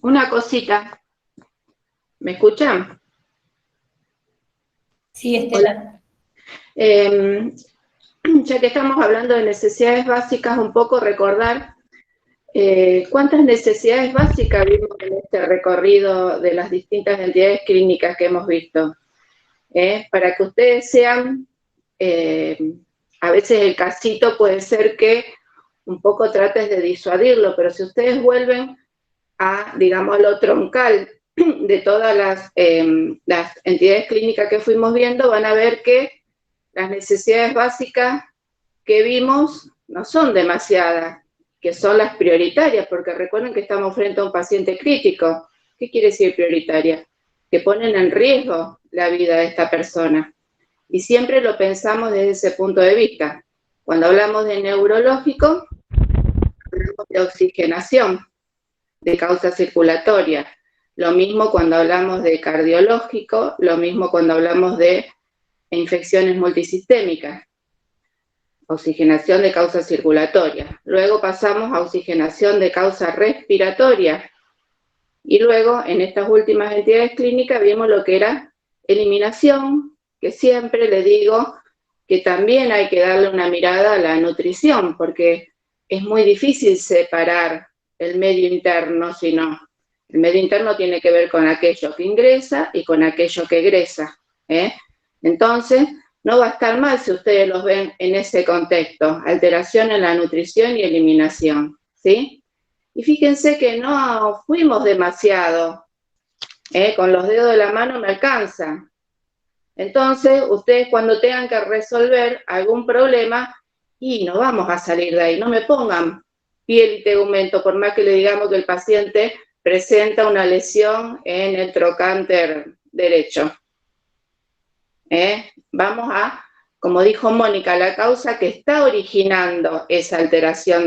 Una cosita. ¿Me escuchan? Sí, Estela. Ya que estamos hablando de necesidades básicas, un poco recordar cuántas necesidades básicas vimos en este recorrido de las distintas entidades clínicas que hemos visto. Para que ustedes sean, a veces el casito puede ser que un poco trates de disuadirlo, pero si ustedes vuelven a, digamos, lo troncal de todas las entidades clínicas que fuimos viendo, van a ver que las necesidades básicas que vimos no son demasiadas, que son las prioritarias, porque recuerden que estamos frente a un paciente crítico. ¿Qué quiere decir prioritaria? Que ponen en riesgo la vida de esta persona. Y siempre lo pensamos desde ese punto de vista. Cuando hablamos de neurológico, hablamos de oxigenación, de causa circulatoria. Lo mismo cuando hablamos de cardiológico, lo mismo cuando hablamos de infecciones multisistémicas. Oxigenación de causa circulatoria. Luego pasamos a oxigenación de causa respiratoria. Y luego, en estas últimas entidades clínicas, vimos lo que era eliminación, que siempre le digo que también hay que darle una mirada a la nutrición, porque es muy difícil separar el medio interno, si no. El medio interno tiene que ver con aquello que ingresa y con aquello que egresa. Entonces, no va a estar mal si ustedes los ven en ese contexto, alteración en la nutrición y eliminación, ¿sí? Y fíjense que no fuimos demasiado, con los dedos de la mano me alcanza. Entonces, ustedes cuando tengan que resolver algún problema, y no vamos a salir de ahí, no me pongan piel y tegumento, por más que le digamos que el paciente presenta una lesión en el trocánter derecho. Vamos a, como dijo Mónica, la causa que está originando esa alteración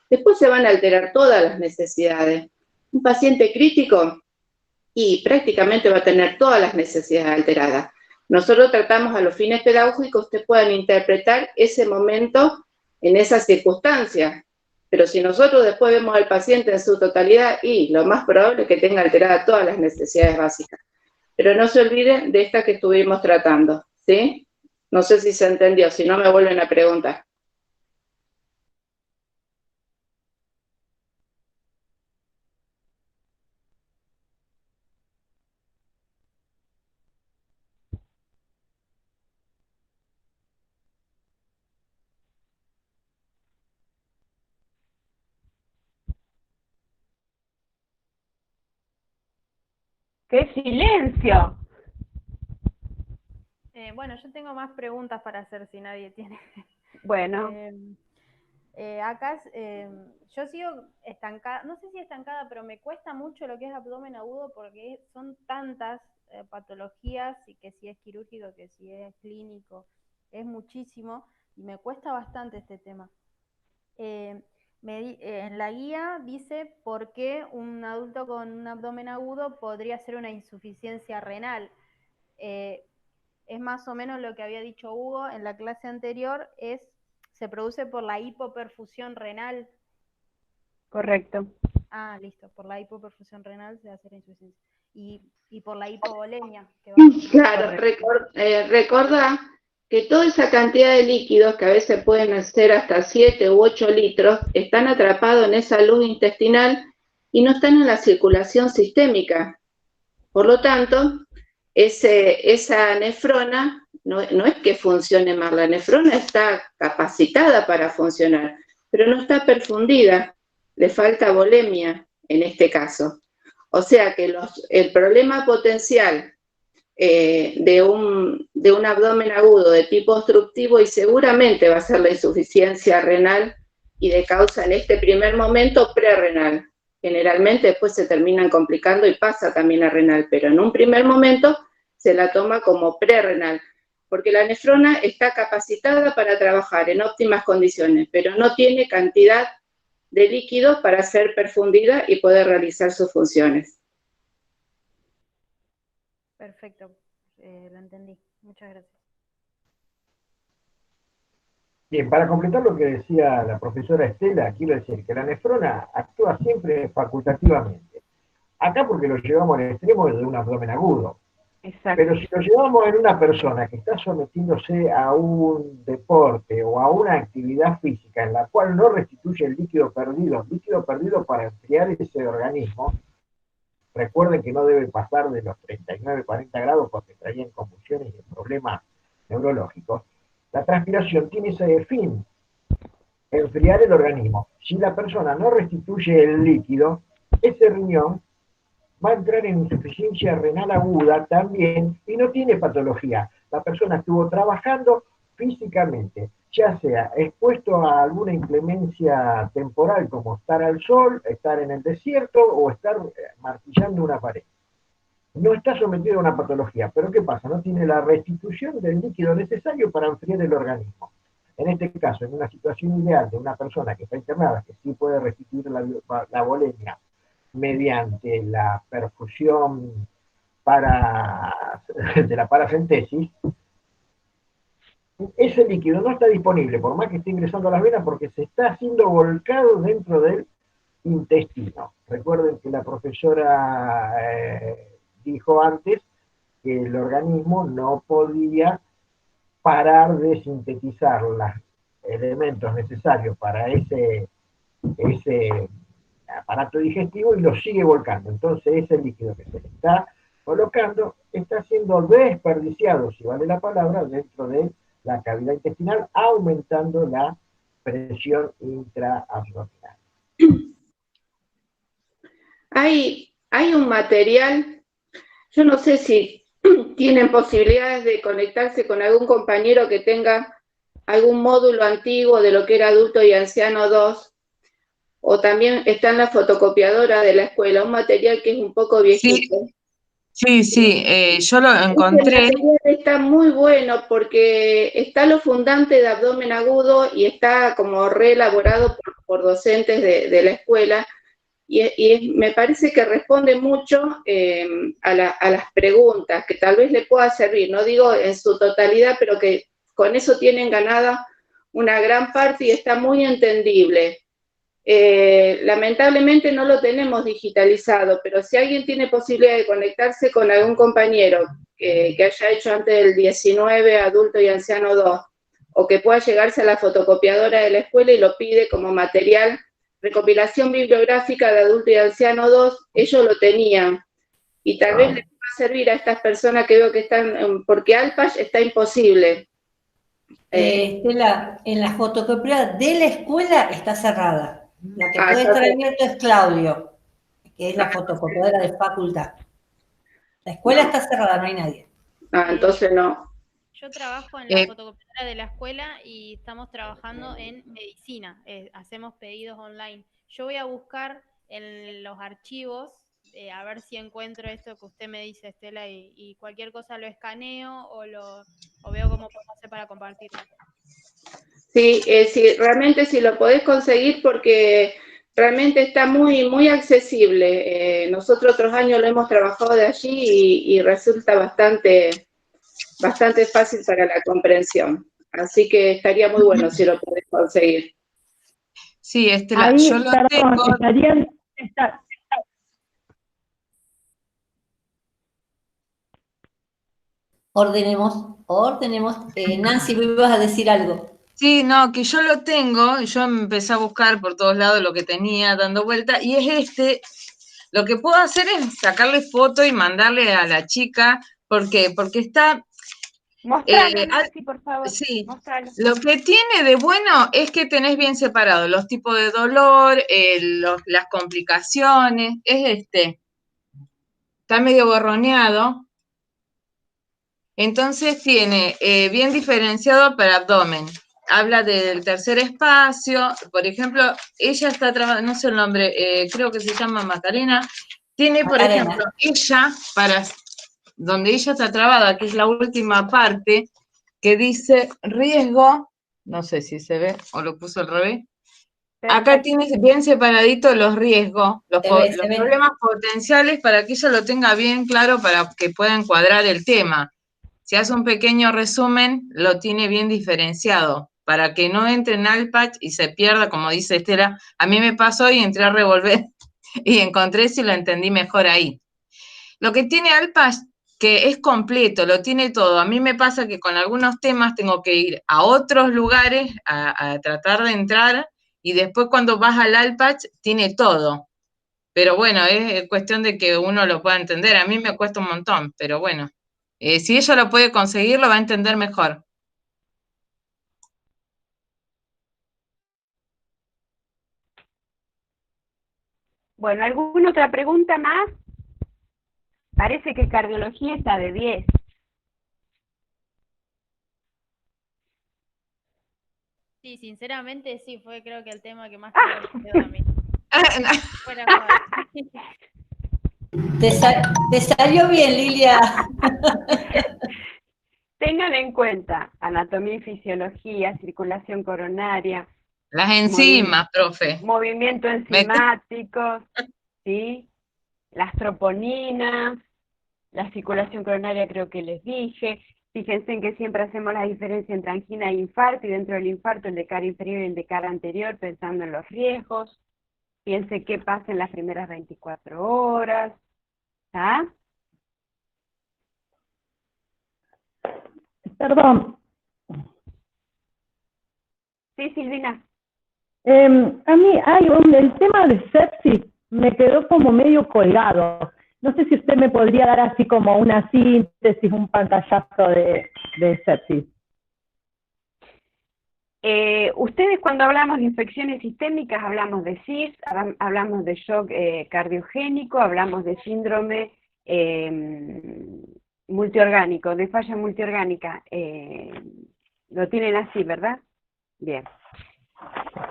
después se van a alterar todas las necesidades. Un paciente crítico y prácticamente va a tener todas las necesidades alteradas. Nosotros tratamos a los fines pedagógicos que ustedes puedan interpretar ese momento en esas circunstancias. Pero si nosotros después vemos al paciente en su totalidad, y lo más probable es que tenga alteradas todas las necesidades básicas. Pero no se olviden de esta que estuvimos tratando, ¿sí? No sé si se entendió, si no me vuelven a preguntar. ¡Qué silencio! Bueno, yo tengo más preguntas para hacer si nadie tiene. Bueno. Acá yo sigo estancada, no sé si estancada, pero me cuesta mucho lo que es abdomen agudo porque son tantas patologías, y que si es quirúrgico, que si es clínico, es muchísimo, y me cuesta bastante este tema. En la guía dice por qué un adulto con un abdomen agudo podría ser una insuficiencia renal. Es más o menos lo que había dicho Hugo en la clase anterior, se produce por la hipoperfusión renal. Correcto. Ah, listo, por la hipoperfusión renal se hace la insuficiencia. Y por la hipovolemia. Claro, recordá que toda esa cantidad de líquidos, que a veces pueden ser hasta 7 u 8 litros, están atrapados en esa luz intestinal y no están en la circulación sistémica. Por lo tanto, esa nefrona no es que funcione mal, la nefrona está capacitada para funcionar, pero no está perfundida, le falta volemia en este caso. O sea que el problema potencial de un abdomen agudo de tipo obstructivo, y seguramente va a ser la insuficiencia renal y de causa en este primer momento prerrenal. Generalmente después se terminan complicando y pasa también a renal, pero en un primer momento se la toma como prerrenal, porque la nefrona está capacitada para trabajar en óptimas condiciones, pero no tiene cantidad de líquido para ser perfundida y poder realizar sus funciones. Perfecto, lo entendí. Muchas gracias. Bien, para completar lo que decía la profesora Estela, quiero decir que la nefrona actúa siempre facultativamente. Acá porque lo llevamos al extremo de un abdomen agudo. Exacto. Pero si lo llevamos en una persona que está sometiéndose a un deporte o a una actividad física en la cual no restituye el líquido perdido para enfriar ese organismo, recuerden que no debe pasar de los 39-40 grados porque traían convulsiones y problemas neurológicos. La transpiración tiene ese fin, enfriar el organismo. Si la persona no restituye el líquido, ese riñón va a entrar en insuficiencia renal aguda también y no tiene patología. La persona estuvo trabajando físicamente, ya sea expuesto a alguna inclemencia temporal como estar al sol, estar en el desierto o estar martillando una pared. No está sometido a una patología, pero ¿qué pasa? No tiene la restitución del líquido necesario para enfriar el organismo. En este caso, en una situación ideal de una persona que está internada, que sí puede restituir la volemia mediante la perfusión de la paracentesis, ese líquido no está disponible, por más que esté ingresando a las venas, porque se está siendo volcado dentro del intestino. Recuerden que la profesora dijo antes que el organismo no podía parar de sintetizar los elementos necesarios para ese aparato digestivo y lo sigue volcando. Entonces ese líquido que se le está colocando está siendo desperdiciado, si vale la palabra, dentro de la cavidad intestinal, aumentando la presión intraabdominal. Hay un material, yo no sé si tienen posibilidades de conectarse con algún compañero que tenga algún módulo antiguo de lo que era adulto y anciano 2, o también está en la fotocopiadora de la escuela, un material que es un poco viejito. Sí, yo lo encontré. Este material está muy bueno porque está lo fundante de abdomen agudo y está como reelaborado por docentes de la escuela, y me parece que responde mucho a las preguntas, que tal vez le pueda servir, no digo en su totalidad, pero que con eso tienen ganada una gran parte y está muy entendible. Lamentablemente no lo tenemos digitalizado, pero si alguien tiene posibilidad de conectarse con algún compañero que haya hecho antes del 19, adulto y anciano 2, o que pueda llegarse a la fotocopiadora de la escuela y lo pide como material, recopilación bibliográfica de adulto y anciano 2, ellos lo tenían, y tal vez les pueda servir a estas personas que veo que están, porque Alpage está imposible. Estela, en la fotocopiadora de la escuela está cerrada. La que puede estar abierta es Claudio, que es la fotocopiadora de facultad. La escuela No. está cerrada, no hay nadie. Entonces no. Yo trabajo en la fotocopiadora de la escuela y estamos trabajando en medicina. Hacemos pedidos online. Yo voy a buscar en los archivos a ver si encuentro esto que usted me dice, Estela, y cualquier cosa lo escaneo o veo cómo puedo hacer para compartirlo. Sí, realmente si lo podés conseguir porque realmente está muy, muy accesible. Nosotros otros años lo hemos trabajado de allí y resulta bastante fácil para la comprensión. Así que estaría muy bueno si lo podés conseguir. Sí, Estela, Ahí, yo lo tengo. Ordenemos. Nancy, vos ibas a decir algo. Sí, no, que yo lo tengo, yo empecé a buscar por todos lados lo que tenía dando vuelta, y es lo que puedo hacer es sacarle foto y mandarle a la chica, ¿por qué? Porque está... Mostralo, Nancy, por favor. Sí, Mostralo. lo que tiene de bueno es que tenés bien separado los tipos de dolor, las complicaciones, está medio borroneado, entonces tiene bien diferenciado para abdomen. Habla del tercer espacio, por ejemplo, ella está trabajando, no sé el nombre, creo que se llama Macarena, tiene, por ejemplo, ella, para donde ella está trabada, que es la última parte, que dice riesgo, no sé si se ve o lo puso al revés. Acá tienes bien separadito los riesgos, los problemas potenciales para que ella lo tenga bien claro para que pueda encuadrar el tema. Si hace un pequeño resumen, lo tiene bien diferenciado para que no entre en Alpach y se pierda, como dice Estela. A mí me pasó y entré a revolver y encontré si lo entendí mejor ahí. Lo que tiene Alpach, que es completo, lo tiene todo. A mí me pasa que con algunos temas tengo que ir a otros lugares a tratar de entrar y después cuando vas al Alpach tiene todo. Pero bueno, es cuestión de que uno lo pueda entender. A mí me cuesta un montón, pero bueno. Si ella lo puede conseguir, lo va a entender mejor. Bueno, ¿alguna otra pregunta más? Parece que cardiología está de 10. Sí, sinceramente sí, fue creo que el tema que más me quedó a mí. Te salió bien, Lilia. Tengan en cuenta anatomía y fisiología, circulación coronaria. Las enzimas, profe. Movimiento enzimático, ¿sí? Las troponinas, la circulación coronaria creo que les dije. Fíjense en que siempre hacemos la diferencia entre angina e infarto, y dentro del infarto el de cara inferior y el de cara anterior, pensando en los riesgos. Piense qué pasa en las primeras 24 horas. ¿Ah? Perdón. Sí, Silvina. A mí el tema de sepsis me quedó como medio colgado. No sé si usted me podría dar así como una síntesis, un pantallazo de sepsis. Ustedes cuando hablamos de infecciones sistémicas hablamos de CIS, hablamos de shock cardiogénico, hablamos de síndrome multiorgánico, de falla multiorgánica. Lo tienen así, ¿verdad? Bien.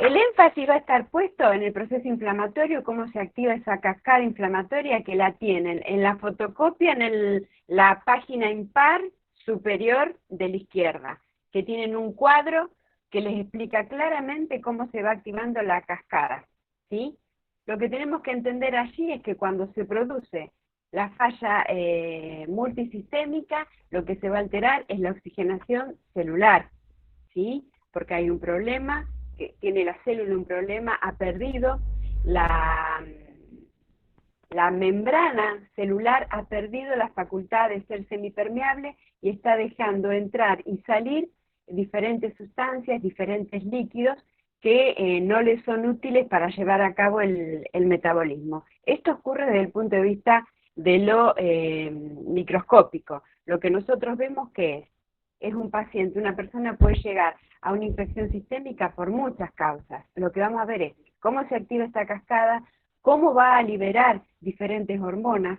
El énfasis va a estar puesto en el proceso inflamatorio, cómo se activa esa cascada inflamatoria que la tienen en la fotocopia, en la página impar superior de la izquierda, que tienen un cuadro que les explica claramente cómo se va activando la cascada, ¿sí? Lo que tenemos que entender allí es que cuando se produce la falla multisistémica, lo que se va a alterar es la oxigenación celular, ¿sí? Porque hay un problema, que tiene la célula un problema, ha perdido la membrana celular, ha perdido la facultad de ser semipermeable y está dejando entrar y salir diferentes sustancias, diferentes líquidos que no les son útiles para llevar a cabo el metabolismo. Esto ocurre desde el punto de vista de lo microscópico. Lo que nosotros vemos que es un paciente, una persona puede llegar a una infección sistémica por muchas causas. Lo que vamos a ver es cómo se activa esta cascada, cómo va a liberar diferentes hormonas,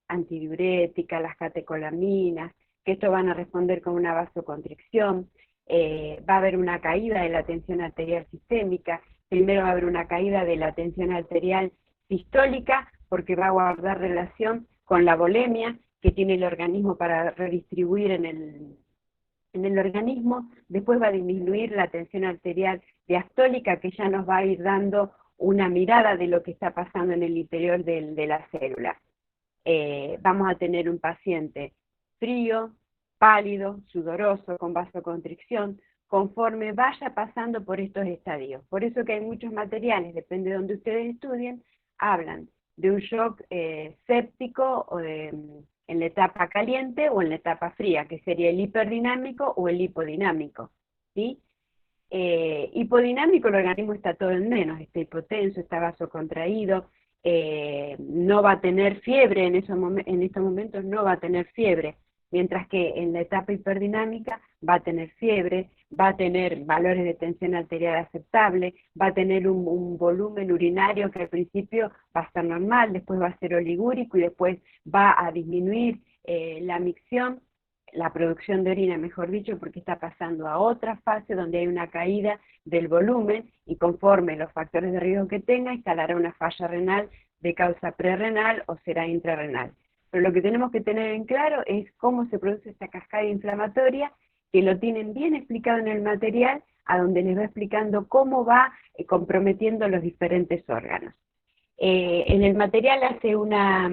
antidiuréticas, las catecolaminas, que esto van a responder con una vasoconstricción. Va a haber una caída de la tensión arterial sistémica. Primero va a haber una caída de la tensión arterial sistólica, porque va a guardar relación con la volemia que tiene el organismo para redistribuir en el organismo. Después va a disminuir la tensión arterial diastólica, que ya nos va a ir dando una mirada de lo que está pasando en el interior de la célula. Vamos a tener un paciente frío, pálido, sudoroso, con vasoconstricción, conforme vaya pasando por estos estadios. Por eso que hay muchos materiales, depende de donde ustedes estudien, hablan de un shock séptico o en la etapa caliente o en la etapa fría, que sería el hiperdinamico o el hipodinámico, ¿sí? Hipodinámico, el organismo está todo en menos, está hipotenso, está vasocontraído, no va a tener fiebre en estos momentos, no va a tener fiebre, mientras que en la etapa hiperdinámica va a tener fiebre, va a tener valores de tensión arterial aceptable, va a tener un volumen urinario que al principio va a estar normal, después va a ser oligúrico y después va a disminuir la micción, la producción de orina, mejor dicho, porque está pasando a otra fase donde hay una caída del volumen y conforme los factores de riesgo que tenga, instalará una falla renal de causa prerrenal o será intrarrenal. Pero lo que tenemos que tener en claro es cómo se produce esta cascada inflamatoria, que lo tienen bien explicado en el material, a donde les va explicando cómo va comprometiendo los diferentes órganos. En el material hace una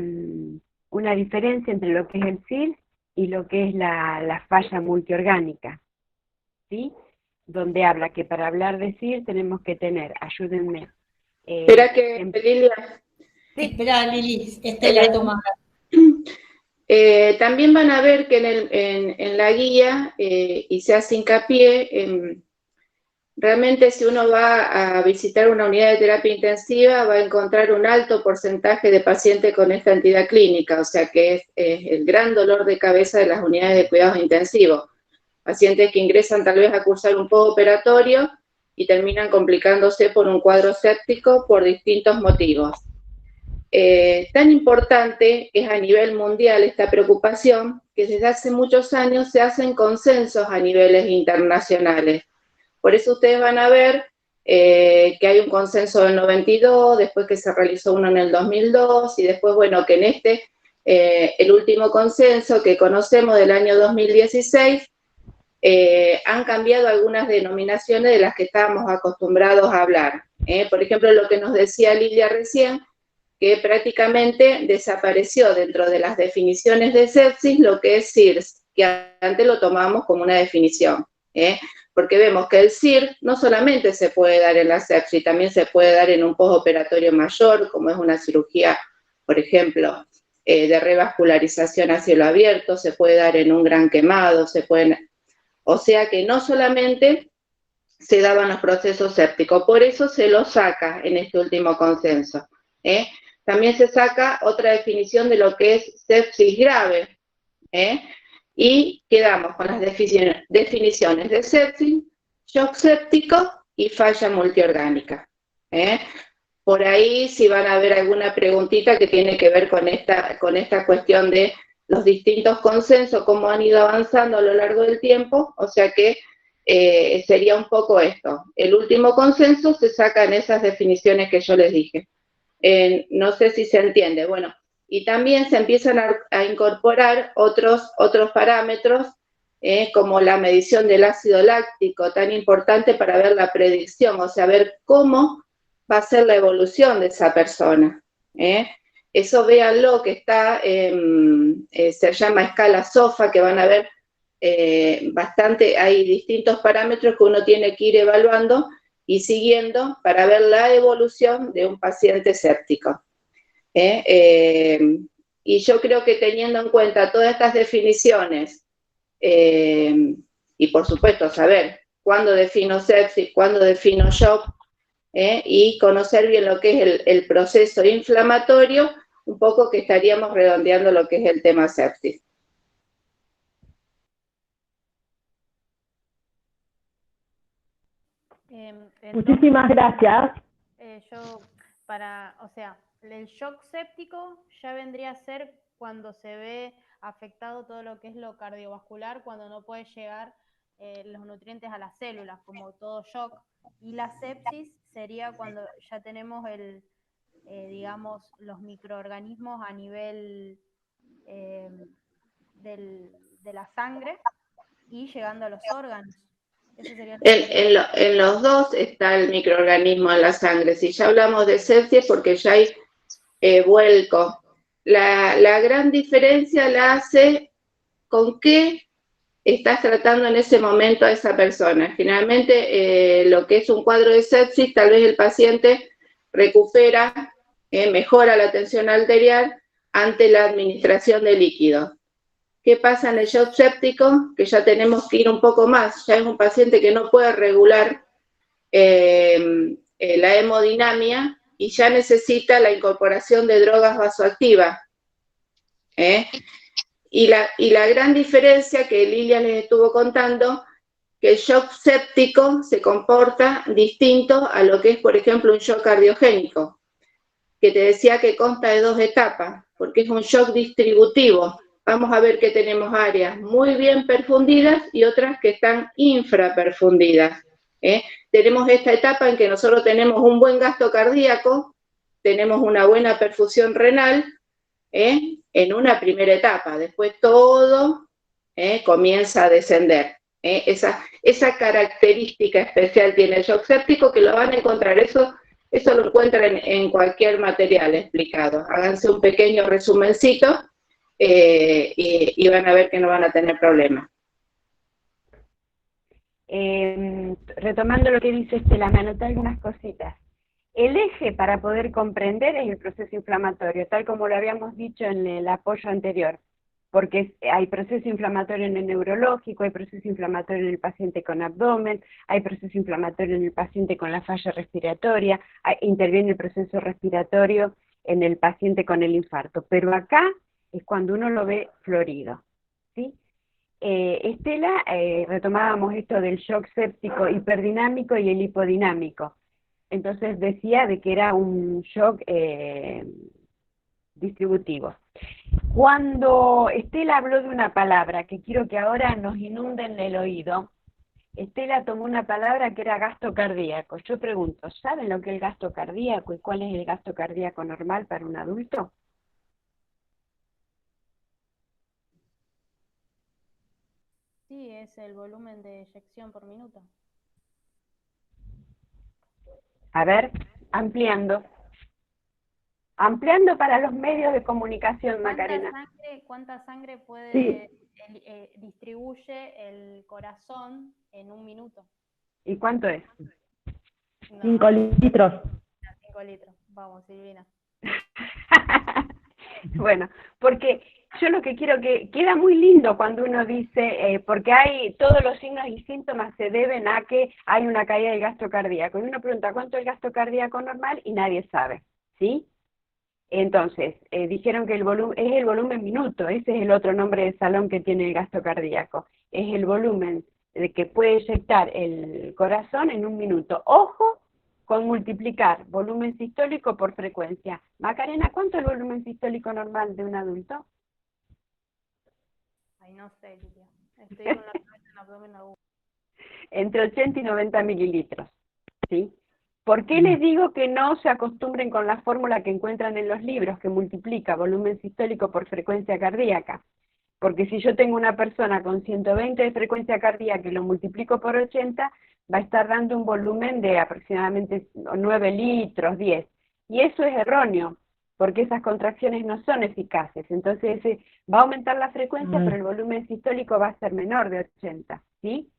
diferencia entre lo que es el CIR y lo que es la falla multiorgánica, ¿sí? Donde habla que para hablar de CIR tenemos que tener, ayúdenme. Espera que, Lilia. Sí, espera, Lili, Estela toma. También van a ver que en la guía, y se hace hincapié, realmente si uno va a visitar una unidad de terapia intensiva, va a encontrar un alto porcentaje de pacientes con esta entidad clínica, o sea que es el gran dolor de cabeza de las unidades de cuidados intensivos. Pacientes que ingresan tal vez a cursar un postoperatorio y terminan complicándose por un cuadro séptico por distintos motivos. Tan importante es a nivel mundial esta preocupación que desde hace muchos años se hacen consensos a niveles internacionales. Por eso ustedes van a ver que hay un consenso del 92, después que se realizó uno en el 2002 y después, bueno, que en el último consenso que conocemos del año 2016, han cambiado algunas denominaciones de las que estábamos acostumbrados a hablar. Por ejemplo, lo que nos decía Lilia recién, que prácticamente desapareció dentro de las definiciones de sepsis lo que es SIRS, que antes lo tomábamos como una definición, porque vemos que el SIR no solamente se puede dar en la sepsis, también se puede dar en un postoperatorio mayor, como es una cirugía, por ejemplo, de revascularización a cielo abierto, se puede dar en un gran quemado, o sea que no solamente se daban los procesos sépticos, por eso se lo saca en este último consenso. También se saca otra definición de lo que es sepsis grave, y quedamos con las definiciones de sepsis, shock séptico y falla multiorgánica. Por ahí si van a ver alguna preguntita que tiene que ver con esta cuestión de los distintos consensos, cómo han ido avanzando a lo largo del tiempo, o sea que sería un poco esto. El último consenso se saca en esas definiciones que yo les dije. No sé si se entiende. Bueno, y también se empiezan a incorporar otros parámetros, como la medición del ácido láctico, tan importante para ver la predicción, o sea, ver cómo va a ser la evolución de esa persona. Eso véanlo, que está, se llama escala SOFA, que van a ver bastante, hay distintos parámetros que uno tiene que ir evaluando y siguiendo para ver la evolución de un paciente séptico. Y yo creo que teniendo en cuenta todas estas definiciones, y por supuesto saber cuándo defino sepsis, cuándo defino shock, y conocer bien lo que es el proceso inflamatorio, un poco que estaríamos redondeando lo que es el tema sepsis. Muchísimas gracias. O sea, el shock séptico ya vendría a ser cuando se ve afectado todo lo que es lo cardiovascular, cuando no puede llegar los nutrientes a las células, como todo shock. Y la sepsis sería cuando ya tenemos digamos, los microorganismos a nivel de la sangre y llegando a los órganos. Ese sería en los dos está el microorganismo en la sangre. Si ya hablamos de sepsis, porque ya hay vuelco. La gran diferencia la hace con qué estás tratando en ese momento a esa persona. Generalmente lo que es un cuadro de sepsis, tal vez el paciente recupera, mejora la tensión arterial ante la administración de líquidos. ¿Qué pasa en el shock séptico? Que ya tenemos que ir un poco más. Ya es un paciente que no puede regular la hemodinamia y ya necesita la incorporación de drogas vasoactivas. Y la gran diferencia que Lilia les estuvo contando, que el shock séptico se comporta distinto a lo que es, por ejemplo, un shock cardiogénico, que te decía que consta de 2 etapas, porque es un shock distributivo. Vamos a ver que tenemos áreas muy bien perfundidas y otras que están infraperfundidas. Tenemos esta etapa en que nosotros tenemos un buen gasto cardíaco, tenemos una buena perfusión renal, en una primera etapa. Después todo comienza a descender. Esa característica especial tiene el shock séptico, que lo van a encontrar, eso lo encuentran en cualquier material explicado. Háganse un pequeño resumencito y van a ver que no van a tener problemas. Retomando lo que dice Estela, me anoté algunas cositas. El eje para poder comprender es el proceso inflamatorio, tal como lo habíamos dicho en el apoyo anterior, porque hay proceso inflamatorio en el neurológico, hay proceso inflamatorio en el paciente con abdomen, hay proceso inflamatorio en el paciente con la falla respiratoria, interviene el proceso respiratorio en el paciente con el infarto, pero acá es cuando uno lo ve florido, ¿sí? Estela, retomábamos esto del shock séptico hiperdinámico y el hipodinámico. Entonces decía de que era un shock distributivo. Cuando Estela habló de una palabra, que quiero que ahora nos inunden el oído, Estela tomó una palabra que era gasto cardíaco. Yo pregunto, ¿saben lo que es el gasto cardíaco y cuál es el gasto cardíaco normal para un adulto? Sí, es el volumen de eyección por minuto. A ver, ampliando. Ampliando para los medios de comunicación, Macarena. ¿Cuánta sangre puede distribuye el corazón en un minuto? ¿Y cuánto es? 5 litros. 5 litros. Vamos, Silvina. Bueno, porque yo lo que quiero que queda muy lindo cuando uno dice, porque hay todos los signos y síntomas se deben a que hay una caída del gasto cardíaco. Y uno pregunta, ¿cuánto es el gasto cardíaco normal? Y nadie sabe, ¿sí? Entonces, dijeron que el volumen es el volumen minuto, ese es el otro nombre de salón que tiene el gasto cardíaco. Es el volumen de que puede eyectar el corazón en un minuto. Ojo con multiplicar volumen sistólico por frecuencia. Macarena, ¿cuánto es el volumen sistólico normal de un adulto? Ay, no sé, Lidia. Estoy con la cabeza en abdomen agudo. Entre 80 y 90 mililitros, ¿sí? ¿Por qué les digo que no se acostumbren con la fórmula que encuentran en los libros, que multiplica volumen sistólico por frecuencia cardíaca? Porque si yo tengo una persona con 120 de frecuencia cardíaca y lo multiplico por 80, va a estar dando un volumen de aproximadamente 9 litros, 10. Y eso es erróneo, porque esas contracciones no son eficaces. Entonces va a aumentar la frecuencia, pero el volumen sistólico va a ser menor de 80, ¿sí?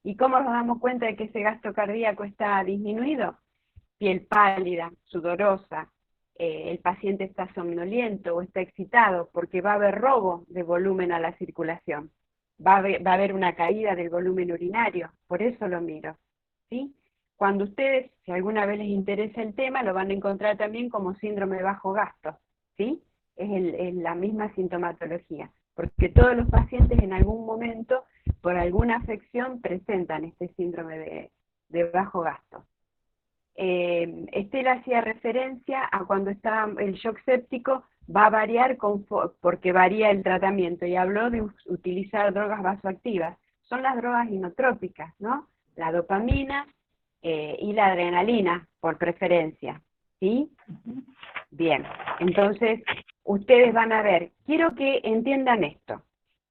¿Y cómo nos damos cuenta de que ese gasto cardíaco está disminuido? Piel pálida, sudorosa, el paciente está somnoliento o está excitado, porque va a haber robo de volumen a la circulación. Va a haber una caída del volumen urinario, por eso lo miro, ¿sí? Cuando ustedes, si alguna vez les interesa el tema, lo van a encontrar también como síndrome de bajo gasto, ¿sí? Es la misma sintomatología, porque todos los pacientes en algún momento, por alguna afección, presentan este síndrome de bajo gasto. Estela hacía referencia a cuando está el shock séptico, va a variar porque varía el tratamiento, y habló de utilizar drogas vasoactivas. Son las drogas inotrópicas, ¿no? La dopamina y la adrenalina, por preferencia, ¿sí? Bien, entonces ustedes van a ver, quiero que entiendan esto.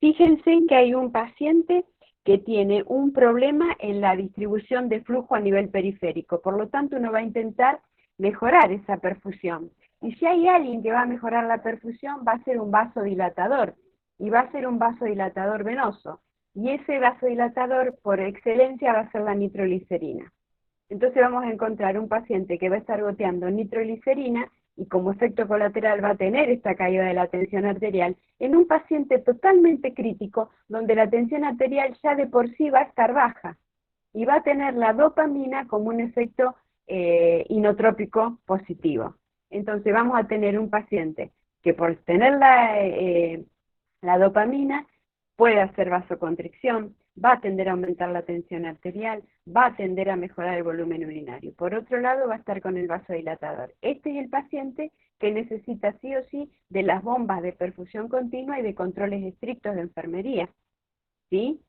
Fíjense que hay un paciente que tiene un problema en la distribución de flujo a nivel periférico, por lo tanto uno va a intentar mejorar esa perfusión. Y si hay alguien que va a mejorar la perfusión, va a ser un vasodilatador, y va a ser un vasodilatador venoso. Y ese vasodilatador, por excelencia, va a ser la nitroglicerina. Entonces vamos a encontrar un paciente que va a estar goteando nitroglicerina, y como efecto colateral va a tener esta caída de la tensión arterial, en un paciente totalmente crítico, donde la tensión arterial ya de por sí va a estar baja, y va a tener la dopamina como un efecto inotrópico positivo. Entonces vamos a tener un paciente que por tener la dopamina puede hacer vasoconstricción, va a tender a aumentar la tensión arterial, va a tender a mejorar el volumen urinario. Por otro lado, va a estar con el vasodilatador. Este es el paciente que necesita sí o sí de las bombas de perfusión continua y de controles estrictos de enfermería, ¿sí?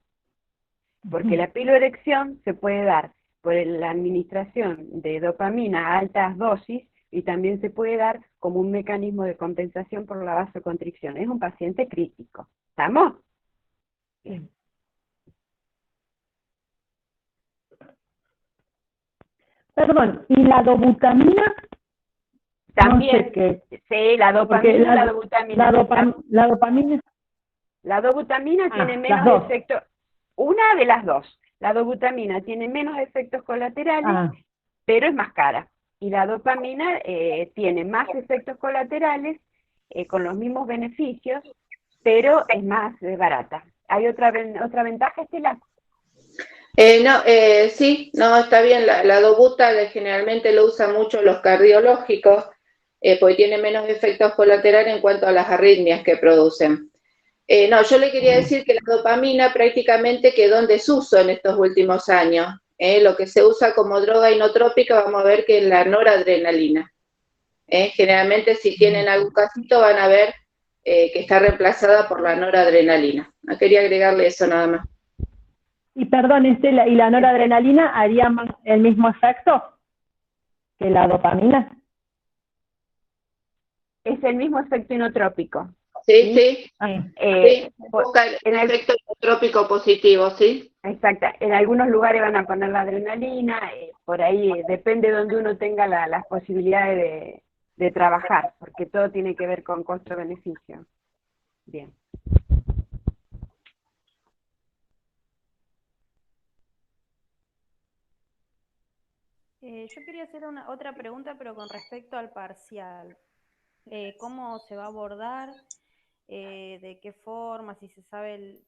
Porque la piloerección se puede dar por la administración de dopamina a altas dosis, y también se puede dar como un mecanismo de compensación por la vasoconstricción. Es un paciente crítico. ¿Estamos? Bien. Perdón, ¿y la dobutamina? También, no sé qué. Sí, la dopamina, la dobutamina. La dopamina. La dobutamina tiene menos efectos, una de las dos. La dobutamina tiene menos efectos colaterales, pero es más cara. Y la dopamina tiene más efectos colaterales, con los mismos beneficios, pero es más barata. ¿Hay otra ventaja, Estela? Sí, no, está bien. La dobuta generalmente lo usan mucho los cardiológicos, porque tiene menos efectos colaterales en cuanto a las arritmias que producen. No, yo le quería decir que la dopamina prácticamente quedó en desuso en estos últimos años. Lo que se usa como droga inotrópica, vamos a ver que es la noradrenalina. Generalmente, si tienen algún casito, van a ver que está reemplazada por la noradrenalina. No quería agregarle eso nada más. Y perdón, Estela, ¿y la noradrenalina haría el mismo efecto que la dopamina? Es el mismo efecto inotrópico. Sí. Busca el efecto inotrópico positivo, ¿sí? Exacto. En algunos lugares van a poner la adrenalina, por ahí depende de donde uno tenga las posibilidades de trabajar, porque todo tiene que ver con costo-beneficio. Bien. Yo quería hacer otra pregunta, pero con respecto al parcial. ¿Cómo se va a abordar? ¿De qué forma? Si se sabe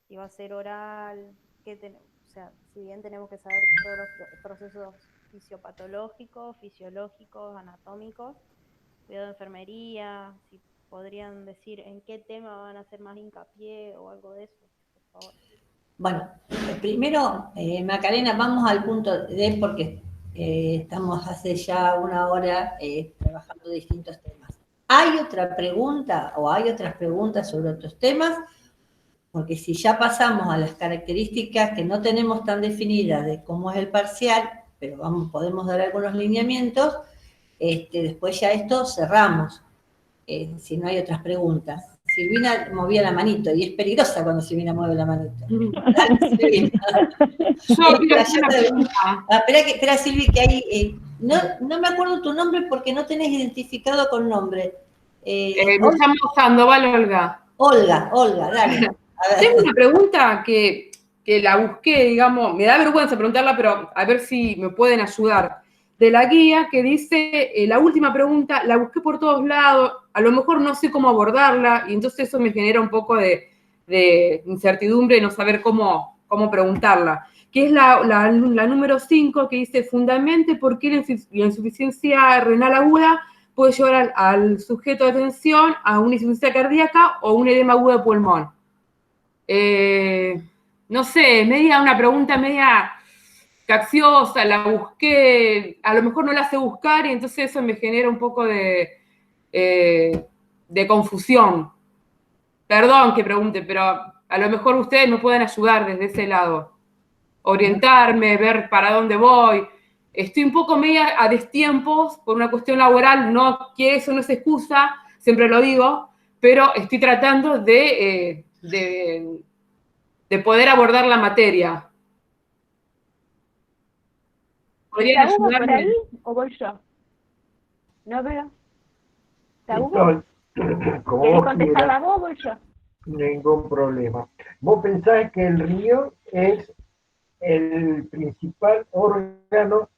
si va a ser oral. O sea, si bien tenemos que saber todos los procesos fisiopatológicos, fisiológicos, anatómicos, cuidado de enfermería, si podrían decir en qué tema van a hacer más hincapié o algo de eso, por favor. Bueno, primero, Macarena, vamos al punto de, porque estamos hace ya una hora trabajando distintos temas. ¿Hay otra pregunta o hay otras preguntas sobre otros temas? Porque si ya pasamos a las características que no tenemos tan definidas de cómo es el parcial, pero podemos dar algunos lineamientos, después ya esto cerramos, si no hay otras preguntas. Silvina movía la manito, y es peligrosa cuando Silvina mueve la manito. Dale, Silvina. Espera, Silvi, que hay... no me acuerdo tu nombre porque no tenés identificado con nombre. Me llamo Sandoval Olga. Olga, dale. Tengo una pregunta que la busqué, digamos, me da vergüenza preguntarla, pero a ver si me pueden ayudar. De la guía que dice, la última pregunta, la busqué por todos lados, a lo mejor no sé cómo abordarla, y entonces eso me genera un poco de incertidumbre y no saber cómo preguntarla, que es la número 5, que dice, fundamente por qué la insuficiencia renal aguda puede llevar al sujeto de atención a una insuficiencia cardíaca o un edema agudo de pulmón. No sé, una pregunta media capciosa, la busqué, a lo mejor no la sé buscar, y entonces eso me genera un poco de de confusión. Perdón que pregunte, pero a lo mejor ustedes me pueden ayudar desde ese lado. Orientarme, ver para dónde voy. Estoy un poco media a destiempos por una cuestión laboral, no que eso no es excusa, siempre lo digo, pero estoy tratando de poder abordar la materia. ¿Está Hugo por ahí o voy yo? No veo. ¿Está Hugo? ¿Querés contestarla vos o voy yo? Ningún problema. Vos pensás que el riñón es el principal órgano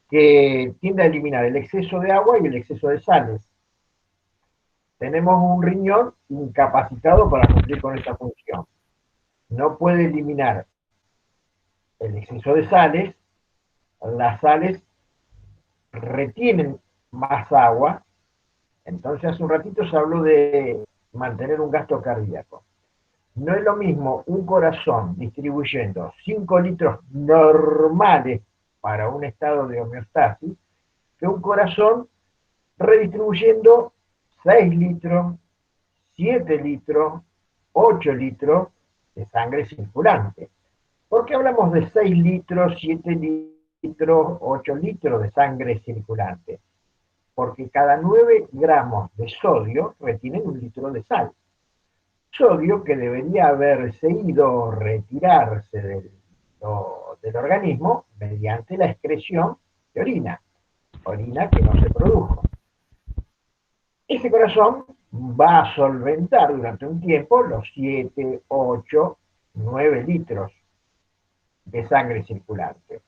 que tiende a eliminar el exceso de agua y el exceso de sales. Tenemos un riñón incapacitado para cumplir con esta función. No puede eliminar el exceso de sales, las sales retienen más agua, entonces hace un ratito se habló de mantener un gasto cardíaco. No es lo mismo un corazón distribuyendo 5 litros normales para un estado de homeostasis que un corazón redistribuyendo 6 litros, 7 litros, 8 litros de sangre circulante. ¿Por qué hablamos de 6 litros, 7 litros, 8 litros de sangre circulante? Porque cada 9 gramos de sodio retienen 1 litro de sal. Sodio que debería haberse ido retirarse del organismo mediante la excreción de orina que no se produjo. Ese corazón va a solventar durante un tiempo los 7, 8, 9 litros de sangre circulante.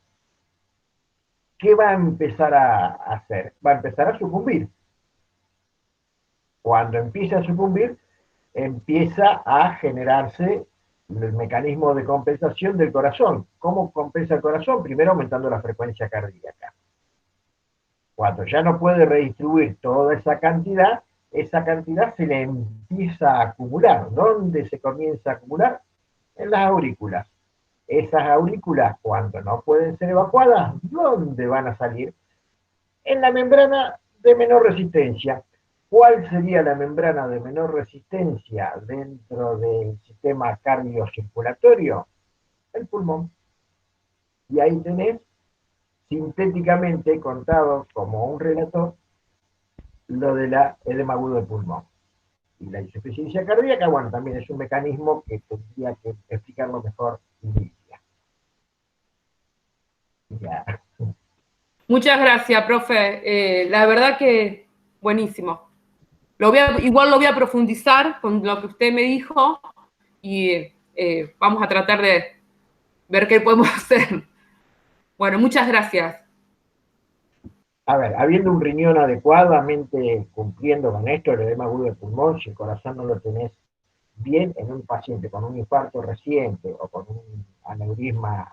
¿Qué va a empezar a hacer? Va a empezar a sucumbir. Cuando empieza a sucumbir, empieza a generarse el mecanismo de compensación del corazón. ¿Cómo compensa el corazón? Primero aumentando la frecuencia cardíaca. Cuando ya no puede redistribuir toda esa cantidad se le empieza a acumular. ¿Dónde se comienza a acumular? En las aurículas. Esas aurículas, cuando no pueden ser evacuadas, ¿dónde van a salir? En la membrana de menor resistencia. ¿Cuál sería la membrana de menor resistencia dentro del sistema cardiocirculatorio? El pulmón. Y ahí tenés, sintéticamente contado como un relator, lo de la edema agudo del pulmón. Y la insuficiencia cardíaca, bueno, también es un mecanismo que tendría que explicarlo mejor Lidia. Ya. Muchas gracias, profe. La verdad que buenísimo. Igual lo voy a profundizar con lo que usted me dijo y vamos a tratar de ver qué podemos hacer. Bueno, muchas gracias. A ver, habiendo un riñón adecuadamente cumpliendo con esto, el edema agudo del pulmón, si el corazón no lo tenés bien en un paciente con un infarto reciente o con un aneurisma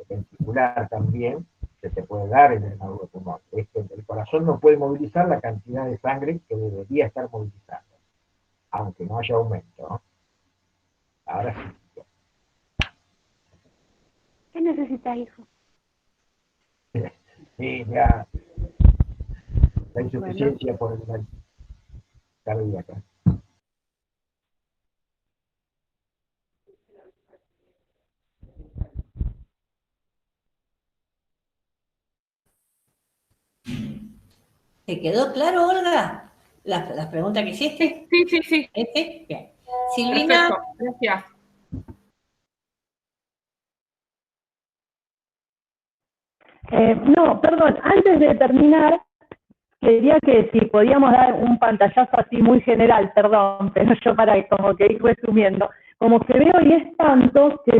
ventricular también, se te puede dar el edema agudo del pulmón. Es que el corazón no puede movilizar la cantidad de sangre que debería estar movilizando, aunque no haya aumento, ¿no? Ahora sí. ¿Qué necesitas, hijo? Sí, ya. La insuficiencia por el cardíaca. ¿Te quedó claro, Olga, las preguntas que hiciste? Sí. ¿Sí? Bien. Silvina. Perfecto. Gracias. No, perdón, antes de terminar, quería que si podíamos dar un pantallazo así muy general, perdón, pero yo para como que ir resumiendo, como que veo y es tanto que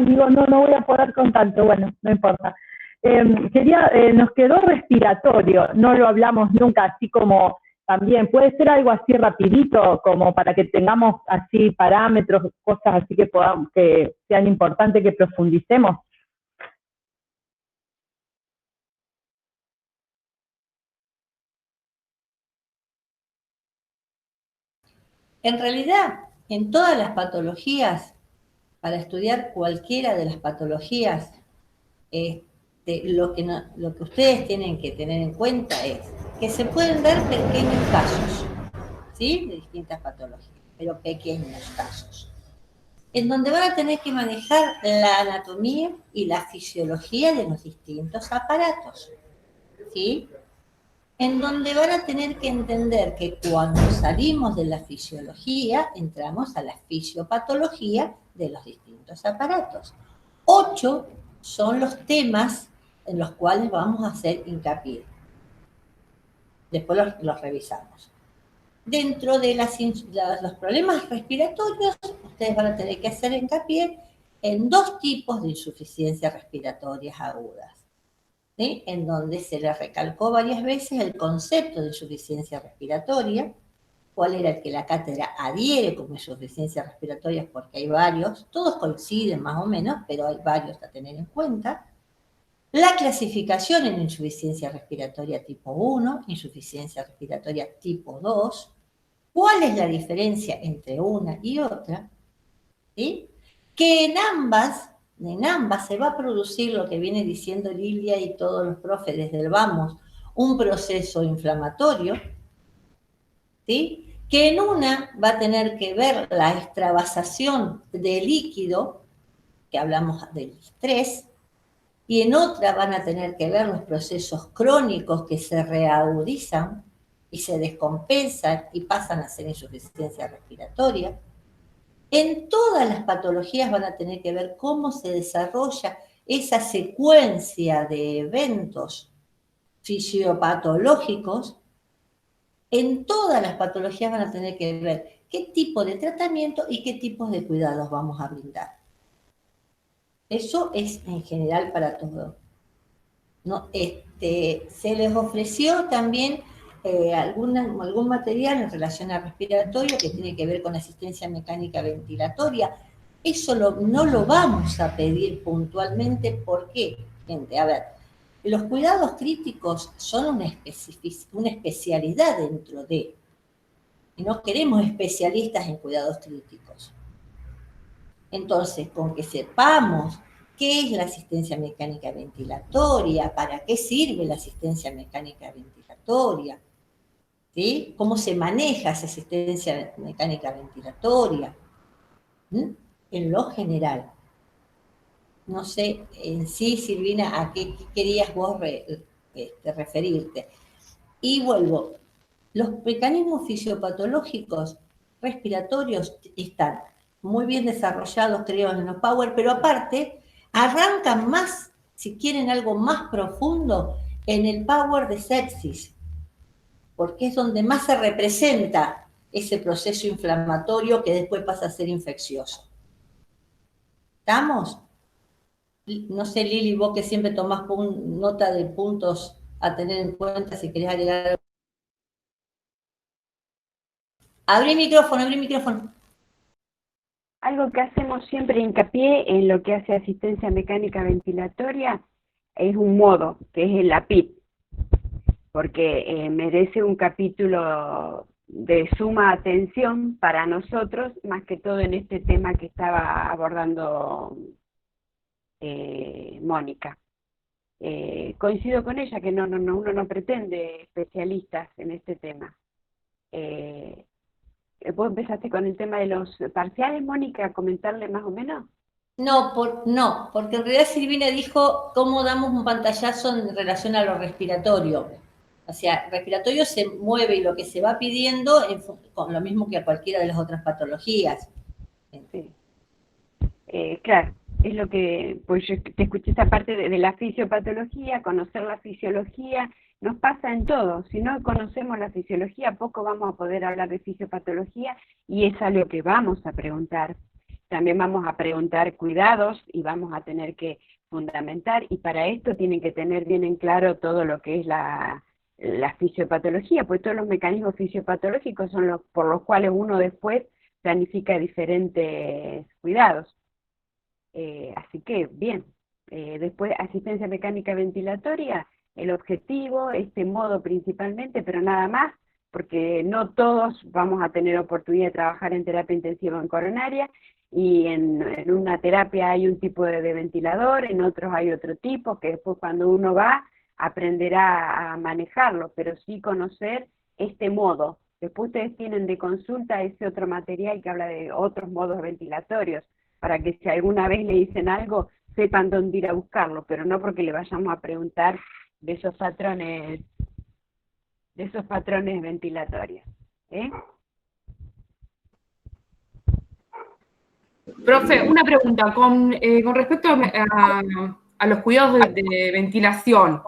digo, no voy a poder con tanto, bueno, no importa. Nos quedó respiratorio, no lo hablamos nunca, así como también, puede ser algo así rapidito, como para que tengamos así parámetros, cosas así que sean importantes que profundicemos. En realidad, en todas las patologías, para estudiar cualquiera de las patologías, lo que ustedes tienen que tener en cuenta es que se pueden dar pequeños casos. ¿sí? De distintas patologías, pero pequeños casos. En donde van a tener que manejar la anatomía y la fisiología de los distintos aparatos, ¿sí? En donde van a tener que entender que cuando salimos de la fisiología, entramos a la fisiopatología de los distintos aparatos. 8 son los temas en los cuales vamos a hacer hincapié. Después los revisamos. Dentro de los problemas respiratorios, ustedes van a tener que hacer hincapié en 2 tipos de insuficiencias respiratorias agudas, ¿sí? En donde se les recalcó varias veces el concepto de insuficiencia respiratoria, cuál era el que la cátedra adhiere como insuficiencia respiratoria, porque hay varios, todos coinciden más o menos, pero hay varios a tener en cuenta. La clasificación en insuficiencia respiratoria tipo 1, insuficiencia respiratoria tipo 2, cuál es la diferencia entre una y otra, ¿sí? Que en ambas se va a producir lo que viene diciendo Lilia y todos los profes desde el vamos, un proceso inflamatorio, ¿sí? Que en una va a tener que ver la extravasación de líquido, que hablamos del estrés, y en otra van a tener que ver los procesos crónicos que se reagudizan y se descompensan y pasan a ser insuficiencia respiratoria. En todas las patologías van a tener que ver cómo se desarrolla esa secuencia de eventos fisiopatológicos. En todas las patologías van a tener que ver qué tipo de tratamiento y qué tipos de cuidados vamos a brindar. Eso es en general para todo. ¿No? Se les ofreció también algún material en relación al respiratorio que tiene que ver con asistencia mecánica ventilatoria. Eso no lo vamos a pedir puntualmente. ¿Por qué, gente? A ver, los cuidados críticos son una especialidad dentro de, y no queremos especialistas en cuidados críticos. Entonces, con que sepamos qué es la asistencia mecánica ventilatoria, para qué sirve la asistencia mecánica ventilatoria, ¿sí? Cómo se maneja esa asistencia mecánica ventilatoria, ¿sí? En lo general. No sé en sí, Silvina, a qué querías vos referirte. Y vuelvo, los mecanismos fisiopatológicos respiratorios están muy bien desarrollados, creo, en los Power, pero aparte arrancan más, si quieren algo más profundo, en el Power de sepsis, porque es donde más se representa ese proceso inflamatorio que después pasa a ser infeccioso. ¿Estamos? No sé, Lili, vos que siempre tomás nota de puntos a tener en cuenta, si querés agregar algo. Abrí micrófono. Algo que hacemos siempre hincapié en lo que hace asistencia mecánica ventilatoria es un modo, que es el APIP, porque merece un capítulo de suma atención para nosotros, más que todo en este tema que estaba abordando Mónica. Coincido con ella que uno no pretende especialistas en este tema. ¿Vos empezaste con el tema de los parciales, Mónica, a comentarle más o menos? No, porque en realidad Silvina dijo cómo damos un pantallazo en relación a lo respiratorio. O sea, respiratorio se mueve y lo que se va pidiendo con lo mismo que a cualquiera de las otras patologías. Sí. Claro, es lo que, pues yo te escuché esta parte de la fisiopatología, conocer la fisiología, nos pasa en todo. Si no conocemos la fisiología, poco vamos a poder hablar de fisiopatología y es algo que vamos a preguntar. También vamos a preguntar cuidados y vamos a tener que fundamentar, y para esto tienen que tener bien en claro todo lo que es la fisiopatología, pues todos los mecanismos fisiopatológicos son los por los cuales uno después planifica diferentes cuidados. Así que, bien. Después, asistencia mecánica ventilatoria, el objetivo, este modo principalmente, pero nada más, porque no todos vamos a tener oportunidad de trabajar en terapia intensiva en coronaria, y en una terapia hay un tipo de ventilador, en otros hay otro tipo, que después cuando uno va aprenderá a manejarlo, pero sí conocer este modo Después ustedes tienen de consulta ese otro material que habla de otros modos ventilatorios, para que si alguna vez le dicen algo, sepan dónde ir a buscarlo, pero no porque le vayamos a preguntar de esos patrones ventilatorios. Profe, una pregunta con respecto a los cuidados de ventilación.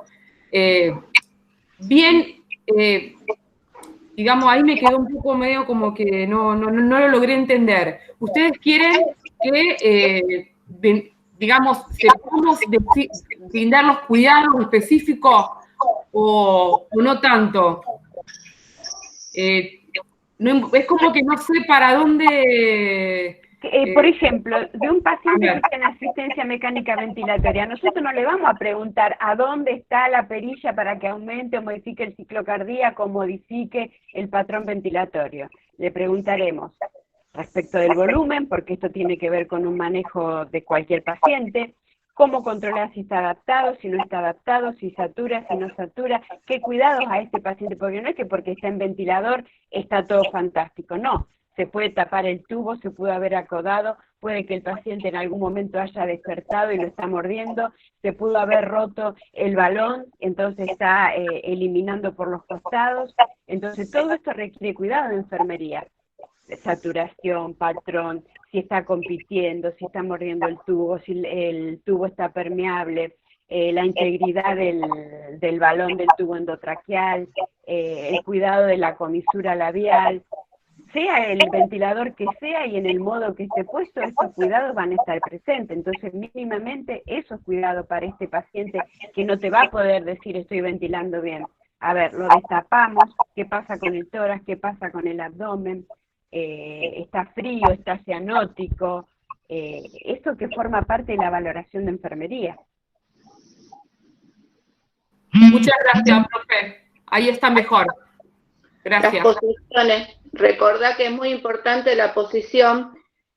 Digamos, ahí me quedó un poco medio como que no lo logré entender. ¿Ustedes quieren que, digamos, sepamos brindar los cuidados específicos o no tanto? Es como que no sé para dónde... por ejemplo, de un paciente que está en asistencia mecánica ventilatoria, nosotros no le vamos a preguntar a dónde está la perilla para que aumente o modifique el ciclo cardíaco o modifique el patrón ventilatorio. Le preguntaremos respecto del volumen, porque esto tiene que ver con un manejo de cualquier paciente, cómo controlar si está adaptado, si no está adaptado, si satura, si no satura, qué cuidados a este paciente, porque no es que porque está en ventilador está todo fantástico, no. Se puede tapar el tubo, se puede haber acodado, puede que el paciente en algún momento haya despertado y lo está mordiendo, se pudo haber roto el balón, entonces está eliminando por los costados. Entonces todo esto requiere cuidado de enfermería. Saturación, patrón, si está compitiendo, si está mordiendo el tubo, si el tubo está permeable, la integridad del balón del tubo endotraqueal, el cuidado de la comisura labial. Sea el ventilador que sea y en el modo que esté puesto, esos cuidados van a estar presentes. Entonces, mínimamente, esos cuidados para este paciente que no te va a poder decir estoy ventilando bien. A ver, lo destapamos, qué pasa con el tórax, qué pasa con el abdomen, está frío, está cianótico, eso que forma parte de la valoración de enfermería. Muchas gracias, profe. Ahí está mejor. Gracias. Las posiciones. Recordá que es muy importante la posición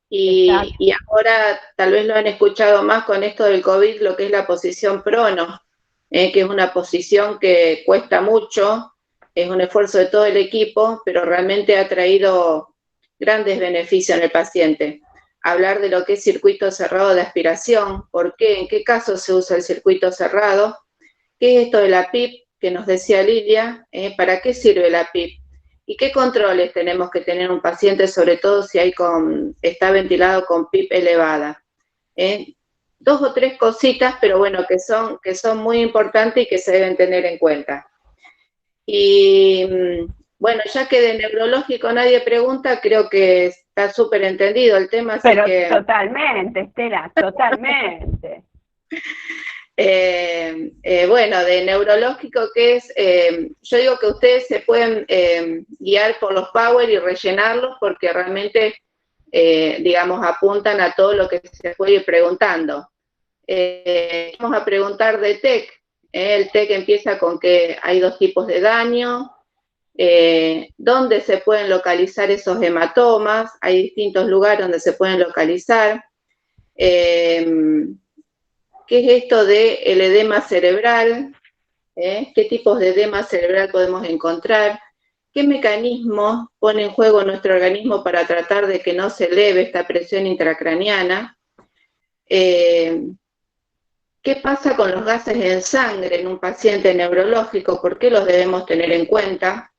y ahora tal vez lo han escuchado más con esto del COVID, lo que es la posición prono, que es una posición que cuesta mucho, es un esfuerzo de todo el equipo, pero realmente ha traído grandes beneficios en el paciente. Hablar de lo que es circuito cerrado de aspiración, ¿por qué? ¿En qué caso se usa el circuito cerrado? ¿Qué es esto de la PIP que nos decía Lilia? ¿Para qué sirve la PIP? ¿Y qué controles tenemos que tener un paciente, sobre todo si está ventilado con PIP elevada? 2 o 3 cositas, pero bueno, que son muy importantes y que se deben tener en cuenta. Y bueno, ya que de neurológico nadie pregunta, creo que está súper entendido el tema. Así pero que... totalmente, Estela, totalmente. Bueno, de neurológico, que es, yo digo que ustedes se pueden guiar por los Power y rellenarlos porque realmente, digamos, apuntan a todo lo que se puede ir preguntando. Vamos a preguntar de TEC. El TEC empieza con que hay 2 tipos de daño, dónde se pueden localizar esos hematomas, hay distintos lugares donde se pueden localizar. ¿Qué es esto del edema cerebral? ¿Qué tipos de edema cerebral podemos encontrar? ¿Qué mecanismos pone en juego nuestro organismo para tratar de que no se eleve esta presión intracraniana? ¿Qué pasa con los gases en sangre en un paciente neurológico? ¿Por qué los debemos tener en cuenta?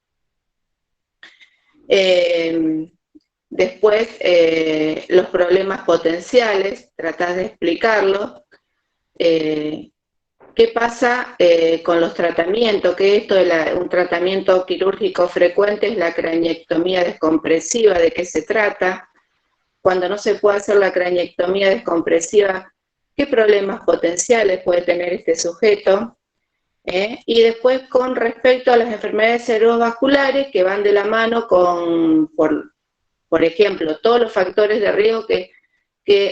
Después, los problemas potenciales, tratar de explicarlos. ¿Qué pasa con los tratamientos? ¿Qué es esto de un tratamiento quirúrgico frecuente? Es la craniectomía descompresiva. ¿De qué se trata? Cuando no se puede hacer la craniectomía descompresiva, ¿qué problemas potenciales puede tener este sujeto? Y después, con respecto a las enfermedades cerebrovasculares que van de la mano con, por ejemplo, todos los factores de riesgo que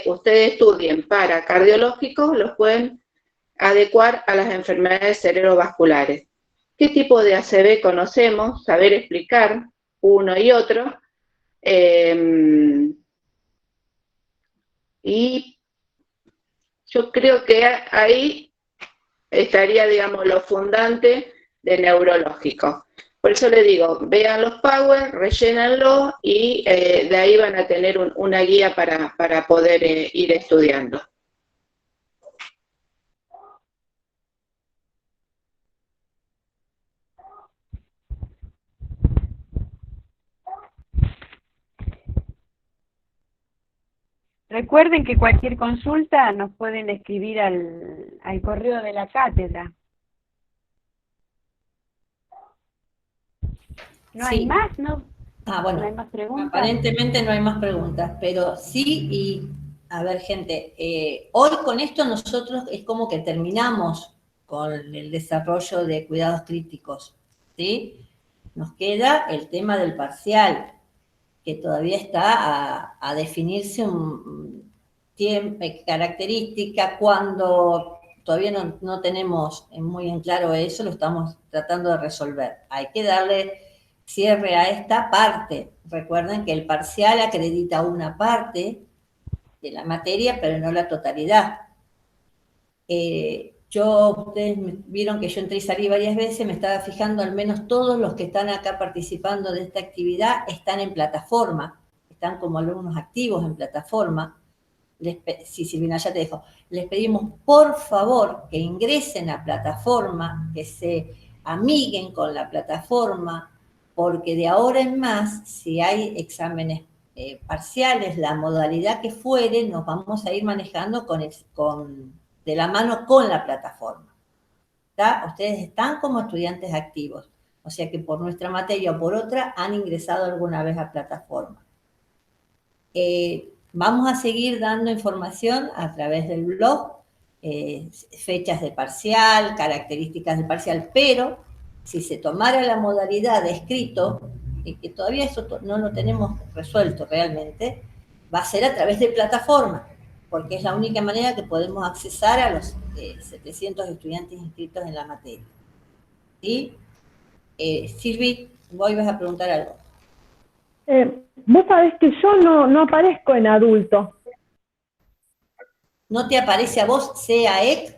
ustedes estudien para cardiológicos, los pueden adecuar a las enfermedades cerebrovasculares. ¿Qué tipo de ACV conocemos? Saber explicar uno y otro. Y yo creo que ahí estaría, digamos, lo fundante de neurológico. Por eso le digo, vean los Power, rellénanlo y de ahí van a tener una guía para poder ir estudiando. Recuerden que cualquier consulta nos pueden escribir al correo de la cátedra. ¿No hay más, no? Bueno, ¿No hay más preguntas? Aparentemente no hay más preguntas, pero sí, y a ver, gente, hoy con esto nosotros es como que terminamos con el desarrollo de cuidados críticos, ¿sí? Nos queda el tema del parcial, que todavía está a definirse un tiempo, característica, cuando todavía no tenemos muy en claro eso, lo estamos tratando de resolver. Hay que darle cierre a esta parte. Recuerden que el parcial acredita una parte de la materia, pero no la totalidad. Ustedes vieron que yo entré y salí varias veces, me estaba fijando, al menos todos los que están acá participando de esta actividad están en plataforma, están como alumnos activos en plataforma. Sí, Silvina, ya te dejo. Les pedimos, por favor, que ingresen a plataforma, que se amiguen con la plataforma, porque de ahora en más, si hay exámenes parciales, la modalidad que fuere, nos vamos a ir manejando de la mano con la plataforma. ¿Está? Ustedes están como estudiantes activos, o sea que por nuestra materia o por otra han ingresado alguna vez a plataforma. Vamos a seguir dando información a través del blog, fechas de parcial, características del parcial, pero si se tomara la modalidad de escrito, y que todavía eso no lo tenemos resuelto realmente, va a ser a través de plataforma, porque es la única manera que podemos accesar a los 700 estudiantes inscritos en la materia. ¿Sí? Silvi, vos ibas a preguntar algo. Vos sabés que yo no aparezco en adulto. ¿No te aparece a vos CAEC?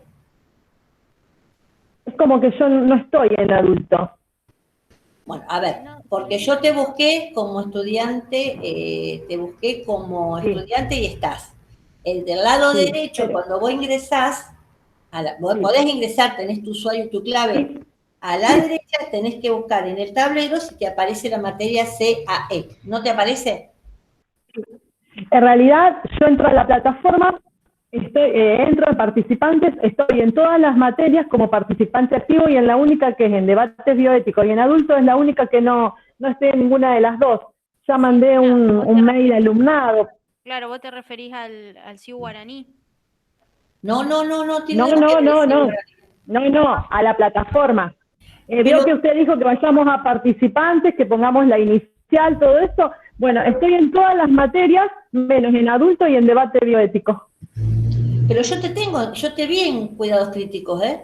Es como que yo no estoy en adulto. Bueno, a ver, porque yo te busqué como estudiante, estudiante y estás. El del lado derecho, cuando vos ingresás, vos podés ingresar, tenés tu usuario y tu clave. A la derecha tenés que buscar en el tablero si te aparece la materia CAEC. ¿No te aparece? En realidad, yo entro a la plataforma, entro en participantes, estoy en todas las materias como participante activo y en la única que es en debates bioéticos y en adultos es la única que no estoy en ninguna de las dos. Ya mandé un mail de alumnado. Claro, vos te referís al CIU guaraní. No, a la plataforma. Veo que usted dijo que vayamos a participantes, que pongamos la inicial, todo esto. Bueno, estoy en todas las materias, menos en adulto y en debate bioético. Pero yo te vi en cuidados críticos, ¿eh?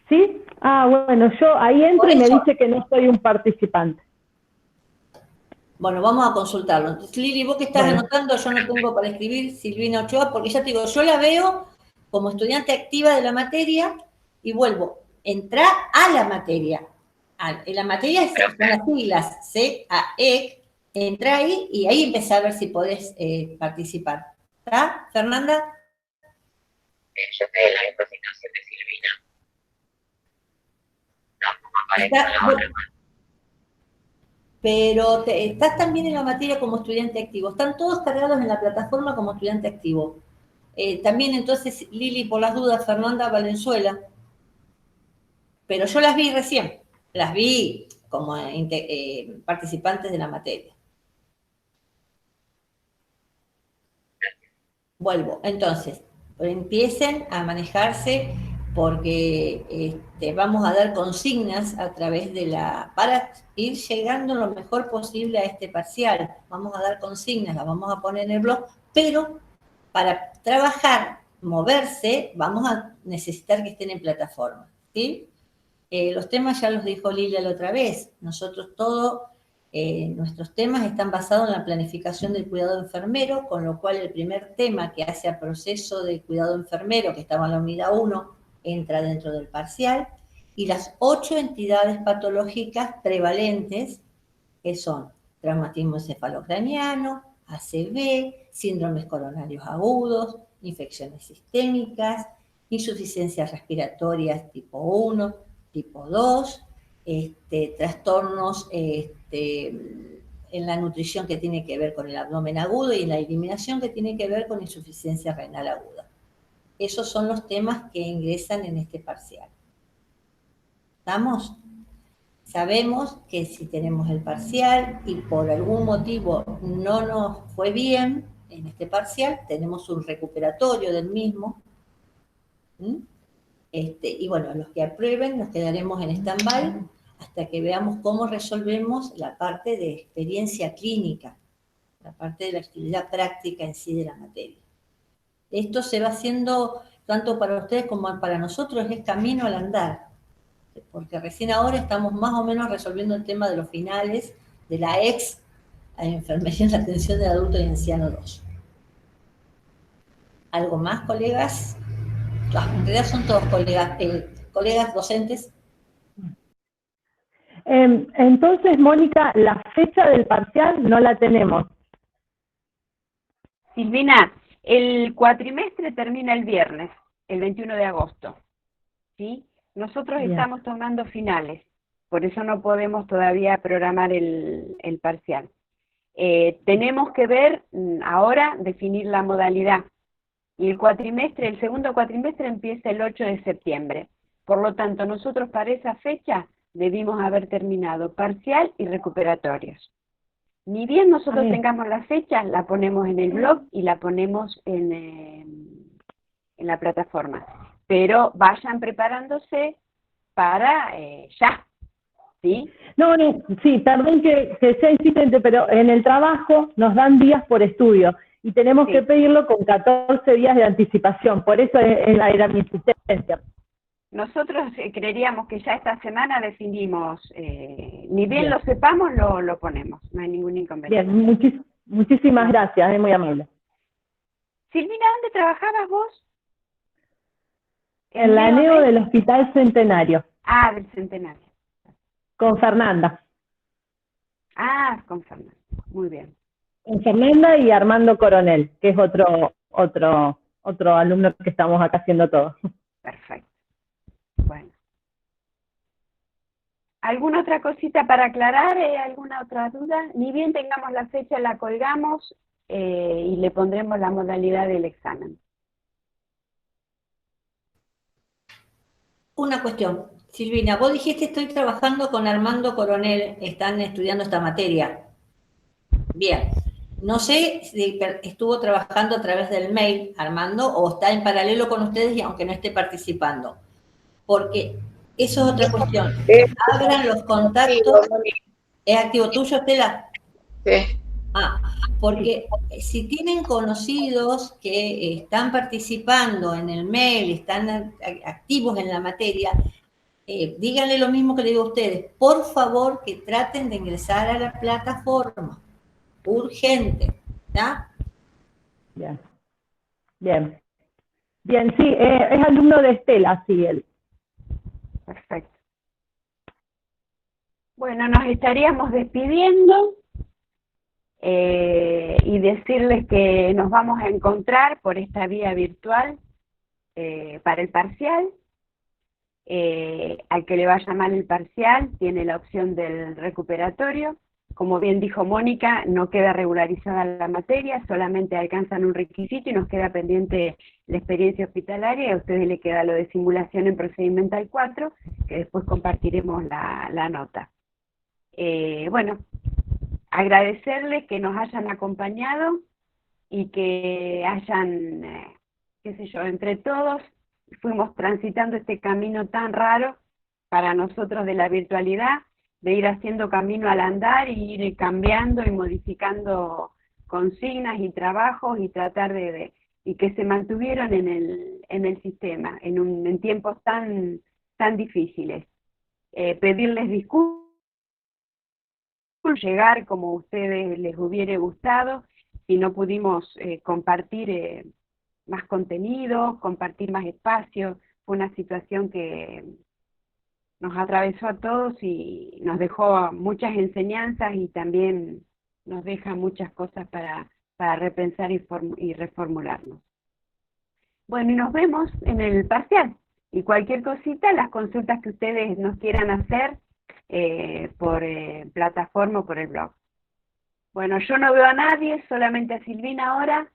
¿Sí? Bueno, yo ahí entro y me dice que no soy un participante. Bueno, vamos a consultarlo. Entonces, Lili, vos que estás anotando, yo no tengo para escribir Silvina Ochoa, porque ya te digo, yo la veo como estudiante activa de la materia y vuelvo, entra a la materia. En la materia son las siglas CAEC, entra ahí y ahí empecé a ver si podés participar. ¿Está, Fernanda? Yo estoy en la misma situación de Silvina. No, como aparece pero estás también en la materia como estudiante activo. Están todos cargados en la plataforma como estudiante activo. También entonces, Lili, por las dudas, Fernanda Valenzuela. Pero yo las vi recién. Las vi como participantes de la materia. Vuelvo. Entonces, empiecen a manejarse porque vamos a dar consignas a través para ir llegando lo mejor posible a este parcial. Vamos a dar consignas, las vamos a poner en el blog, pero para trabajar, moverse, vamos a necesitar que estén en plataforma, ¿sí? Los temas ya los dijo Lilia la otra vez. Nosotros nuestros temas están basados en la planificación del cuidado enfermero, con lo cual el primer tema que hace a proceso de cuidado enfermero, que estaba en la unidad 1, entra dentro del parcial. y las 8 entidades patológicas prevalentes, que son traumatismo encefalocraniano, ACV, síndromes coronarios agudos, infecciones sistémicas, insuficiencias respiratorias tipo 1, tipo 2, trastornos en la nutrición que tiene que ver con el abdomen agudo y en la eliminación que tiene que ver con insuficiencia renal aguda. Esos son los temas que ingresan en este parcial. ¿Estamos? Sabemos que si tenemos el parcial y por algún motivo no nos fue bien en este parcial, tenemos un recuperatorio del mismo. Y bueno, los que aprueben nos quedaremos en stand-by hasta que veamos cómo resolvemos la parte de experiencia clínica, la parte de la actividad práctica en sí de la materia. Esto se va haciendo, tanto para ustedes como para nosotros, es camino al andar, porque recién ahora estamos más o menos resolviendo el tema de los finales de la enfermería en la atención del adulto y anciano 2. ¿Algo más, colegas? En realidad son todos colegas docentes. Entonces, Mónica, la fecha del parcial no la tenemos. Silvina, el cuatrimestre termina el viernes, el 21 de agosto, ¿sí? Nosotros Bien. Estamos tomando finales, por eso no podemos todavía programar el parcial. Tenemos que ver ahora, definir la modalidad. Y el segundo cuatrimestre empieza el 8 de septiembre. Por lo tanto, nosotros para esa fecha debimos haber terminado parcial y recuperatorios. Ni bien nosotros tengamos la fecha, la ponemos en el blog y la ponemos en la plataforma. Pero vayan preparándose para ya, ¿sí? No, sí, perdón que sea insistente, pero en el trabajo nos dan días por estudio y tenemos que pedirlo con 14 días de anticipación, por eso era mi insistencia. Nosotros creeríamos que ya esta semana definimos, ni bien lo sepamos, lo ponemos, no hay ningún inconveniente. Bien, muchísimas gracias, es muy amable. Silvina, ¿dónde trabajabas vos? En la NEO del Hospital Centenario. Ah, del Centenario. Con Fernanda. Ah, con Fernanda, muy bien. Con Fernanda y Armando Coronel, que es otro alumno que estamos acá haciendo todo. Perfecto. Bueno. ¿Alguna otra cosita para aclarar? ¿Alguna otra duda? Ni bien tengamos la fecha, la colgamos y le pondremos la modalidad del examen. Una cuestión. Silvina, vos dijiste estoy trabajando con Armando Coronel, están estudiando esta materia. Bien. No sé si estuvo trabajando a través del mail, Armando, o está en paralelo con ustedes y aunque no esté participando. Porque eso es otra cuestión. Abran los contactos. ¿Es activo tuyo, Estela? Sí. Porque si tienen conocidos que están participando en el mail, están activos en la materia, díganle lo mismo que le digo a ustedes. Por favor, que traten de ingresar a la plataforma. Urgente, ¿ya? Bien, sí, es alumno de Estela, sí, él. Perfecto. Bueno, nos estaríamos despidiendo y decirles que nos vamos a encontrar por esta vía virtual para el parcial. Al que le vaya mal el parcial tiene la opción del recuperatorio. Como bien dijo Mónica, no queda regularizada la materia, solamente alcanzan un requisito y nos queda pendiente la experiencia hospitalaria y a ustedes le queda lo de simulación en procedimental 4, que después compartiremos la nota. Bueno, agradecerles que nos hayan acompañado y que hayan, qué sé yo, entre todos fuimos transitando este camino tan raro para nosotros de la virtualidad, de ir haciendo camino al andar y ir cambiando y modificando consignas y trabajos y tratar y que se mantuvieron en el sistema, en tiempos tan difíciles. Pedirles disculpas, llegar como a ustedes les hubiera gustado, si no pudimos compartir más contenido, compartir más espacio, fue una situación que nos atravesó a todos y nos dejó muchas enseñanzas y también nos deja muchas cosas para repensar y reformularnos. Bueno, y nos vemos en el parcial. Y cualquier cosita, las consultas que ustedes nos quieran hacer por plataforma o por el blog. Bueno, yo no veo a nadie, solamente a Silvina ahora.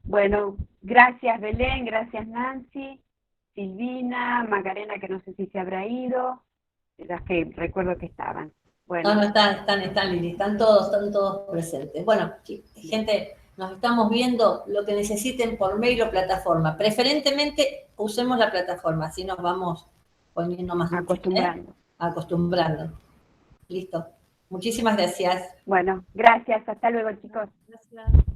Bueno, gracias Belén, gracias Nancy, Silvina, Macarena, que no sé si se habrá ido, las que recuerdo que estaban. Bueno. No, están, Lili, están todos presentes. Bueno, gente, nos estamos viendo, lo que necesiten por mail o plataforma. Preferentemente usemos la plataforma, así nos vamos poniendo más acostumbrando. Acostumbrando. Listo. Muchísimas gracias. Bueno, gracias. Hasta luego, chicos. Gracias.